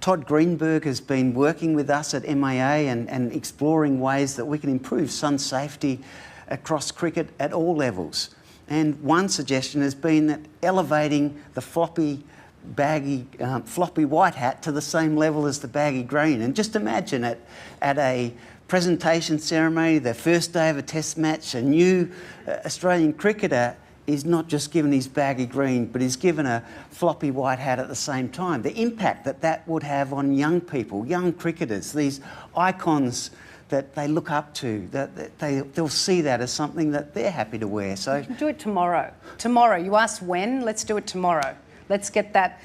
Todd Greenberg has been working with us at MAA and exploring ways that we can improve sun safety across cricket at all levels. And one suggestion has been that elevating the floppy, baggy, floppy white hat to the same level as the baggy green. And just imagine it at a presentation ceremony, the first day of a test match, a new Australian cricketer is not just given his baggy green, but is given a floppy white hat at the same time. The impact that would have on young people, young cricketers, these icons that they look up to, that they'll see that as something that they're happy to wear. So You can do it tomorrow. Tomorrow. You asked when, let's do it tomorrow. Let's get that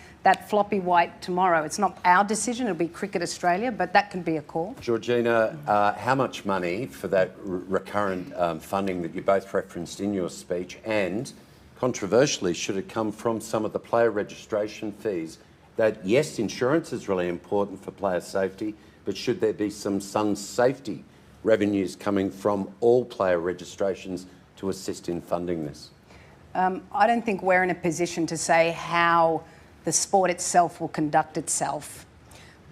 floppy white tomorrow. It's not our decision, it'll be Cricket Australia, but that can be a call. Georgina, how much money for that recurrent funding that you both referenced in your speech, and controversially, should it come from some of the player registration fees? That, yes, insurance is really important for player safety, but should there be some sun safety revenues coming from all player registrations to assist in funding this? I don't think we're in a position to say how the sport itself will conduct itself.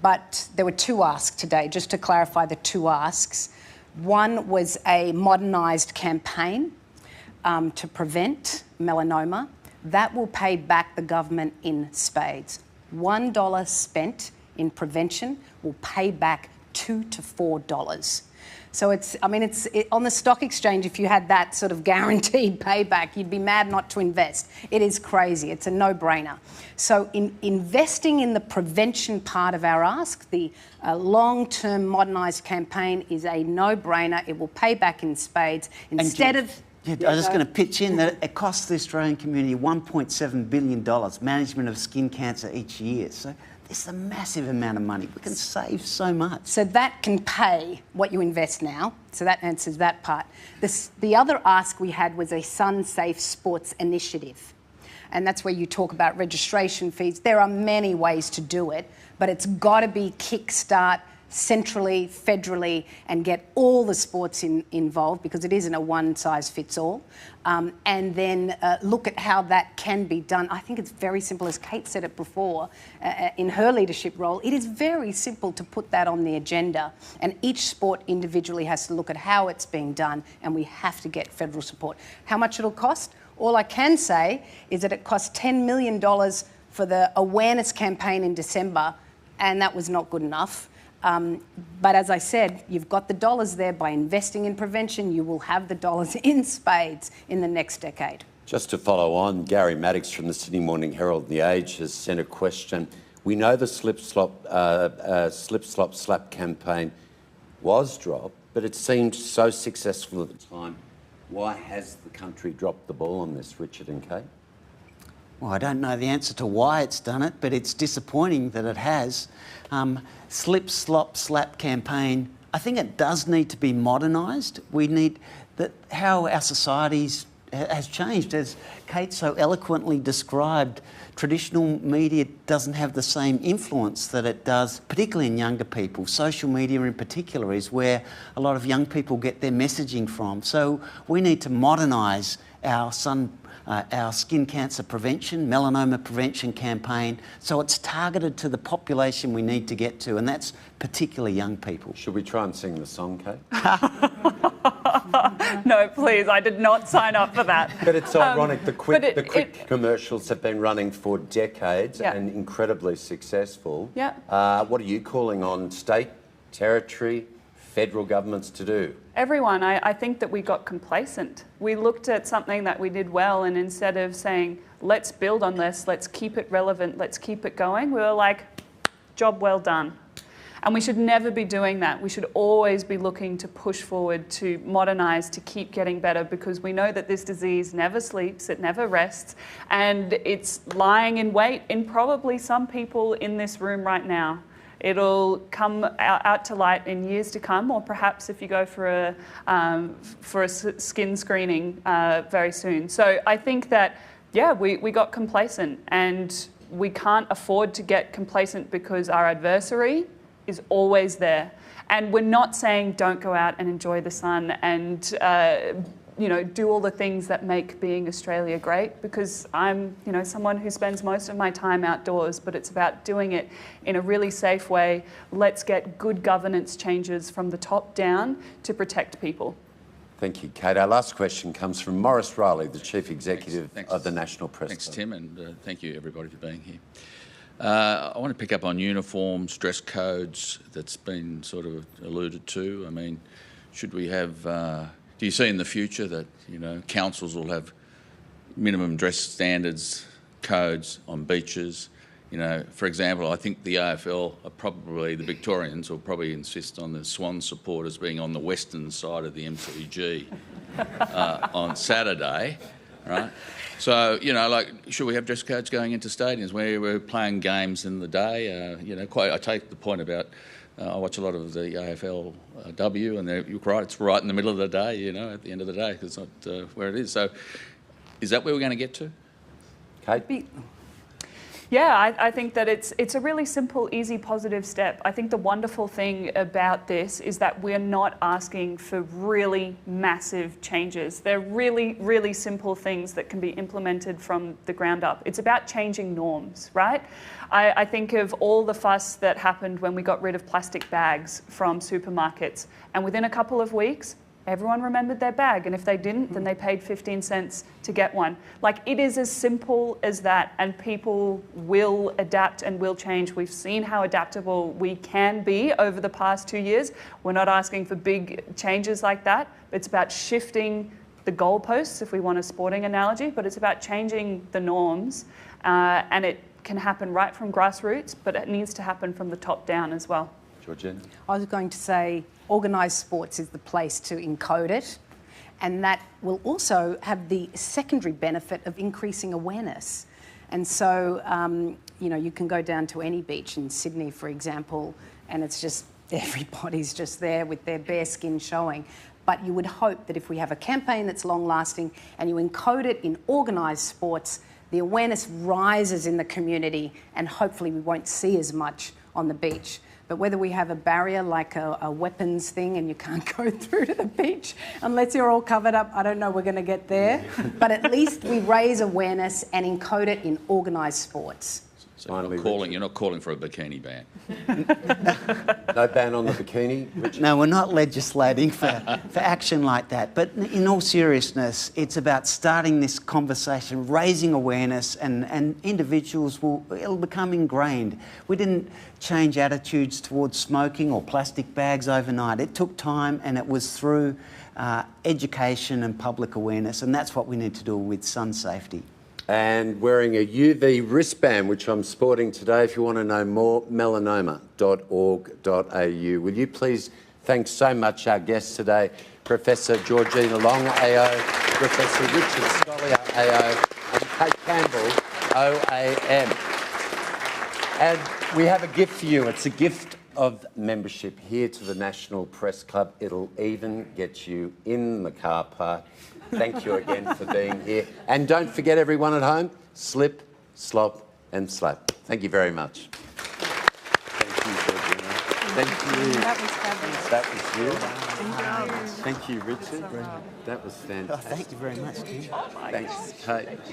But there were two asks today, just to clarify the two asks. One was a modernised campaign to prevent melanoma. That will pay back the government in spades. $1 spent in prevention will pay back $2 to $4. So on the stock exchange, if you had that sort of guaranteed payback, you'd be mad not to invest. It is crazy. It's a no-brainer. So investing in the prevention part of our ask, the long-term modernised campaign, is a no-brainer. It will pay back in spades. Instead of... I was just going to pitch in that it costs the Australian community $1.7 billion management of skin cancer each year. So it's a massive amount of money. We can save so much. So that can pay what you invest now. So that answers that part. The other ask we had was a sun-safe sports initiative. And that's where you talk about registration fees. There are many ways to do it, but it's got to be kickstart centrally, federally, and get all the sports involved, because it isn't a one-size-fits-all, and then look at how that can be done. I think it's very simple, as Kate said it before, in her leadership role. It is very simple to put that on the agenda, and each sport individually has to look at how it's being done, and we have to get federal support. How much it'll cost? All I can say is that it cost $10 million for the awareness campaign in December, and that was not good enough. But as I said, you've got the dollars there. By investing in prevention, you will have the dollars in spades in the next decade. Just to follow on, Gary Maddox from the Sydney Morning Herald and The Age has sent a question. We know the slip, slop, slap campaign was dropped, but it seemed so successful at the time. Why has the country dropped the ball on this, Richard and Kate? Well, I don't know the answer to why it's done it, but it's disappointing that it has. Slip, slop, slap campaign, I think it does need to be modernised. We need that how our societies has changed. As Kate so eloquently described, traditional media doesn't have the same influence that it does, particularly in younger people. Social media in particular is where a lot of young people get their messaging from. So we need to modernise our skin cancer prevention, melanoma prevention campaign, so it's targeted to the population we need to get to, and that's particularly young people. Should we try and sing the song, Kate? No, please, I did not sign up for that. But it's ironic, the quick commercials have been running for decades and incredibly successful. Yeah. What are you calling on state, territory, federal governments to do? Everyone, I think that we got complacent. We looked at something that we did well, and instead of saying, let's build on this, let's keep it relevant, let's keep it going, we were like, job well done. And we should never be doing that. We should always be looking to push forward, to modernise, to keep getting better, because we know that this disease never sleeps, it never rests, and it's lying in wait in probably some people in this room right now. It'll come out to light in years to come, or perhaps if you go for a skin screening very soon. So I think that, yeah, we got complacent, and we can't afford to get complacent because our adversary is always there. And we're not saying don't go out and enjoy the sun and do all the things that make being Australia great, because I'm someone who spends most of my time outdoors, but it's about doing it in a really safe way. Let's get good governance changes from the top down to protect people. Thank you, Kate. Our last question comes from Maurice Riley, the Chief Executive of the National Press Club. Thanks, Tim, and thank you, everybody, for being here. I want to pick up on uniforms, dress codes that's been sort of alluded to. I mean, should we have... do you see in the future that, councils will have minimum dress standards, codes on beaches? For example, I think the AFL the Victorians will probably insist on the Swan supporters being on the western side of the MCG on Saturday, right? So, should we have dress codes going into stadiums where we're playing games in the day? I take the point about... I watch a lot of the AFLW, and you're right, it's right in the middle of the day, at the end of the day, because it's not where it is. So is that where we're going to get to? Kate? Yeah, I think that it's a really simple, easy, positive step. I think the wonderful thing about this is that we're not asking for really massive changes. They're really, really simple things that can be implemented from the ground up. It's about changing norms, right? I think of all the fuss that happened when we got rid of plastic bags from supermarkets, and within a couple of weeks, everyone remembered their bag, and if they didn't, then they paid 15 cents to get one. Like, it is as simple as that, and people will adapt and will change. We've seen how adaptable we can be over the past 2 years. We're not asking for big changes like that. It's about shifting the goalposts, if we want a sporting analogy, but it's about changing the norms, and it can happen right from grassroots, but it needs to happen from the top down as well. Georgina? I was going to say organised sports is the place to encode it, and that will also have the secondary benefit of increasing awareness. And so, you can go down to any beach in Sydney, for example, and it's just everybody's just there with their bare skin showing. But you would hope that if we have a campaign that's long-lasting and you encode it in organised sports, the awareness rises in the community, and hopefully we won't see as much on the beach. But whether we have a barrier like a weapons thing and you can't go through to the beach unless you're all covered up, I don't know we're going to get there. But at least we raise awareness and encode it in organised sports. So you're not calling for a bikini ban? No ban on the bikini, Richard? No, we're not legislating for action like that. But in all seriousness, it's about starting this conversation, raising awareness, and individuals it'll become ingrained. We didn't change attitudes towards smoking or plastic bags overnight. It took time, and it was through education and public awareness, and that's what we need to do with sun safety. And wearing a UV wristband, which I'm sporting today. If you want to know more, melanoma.org.au. Will you please thank so much our guests today, Professor Georgina Long, AO, Professor Richard Scolly, AO, and Cate Campbell, OAM. And we have a gift for you. It's a gift of membership here to the National Press Club. It'll even get you in the car park. Thank you again for being here. And don't forget, everyone at home, slip, slop and slap. Thank you very much. Thank you, Georgina. Thank you. That was fabulous. That was you. Thank you, Richard. That was fantastic. Thank you very much, Tim. Thanks, Kate.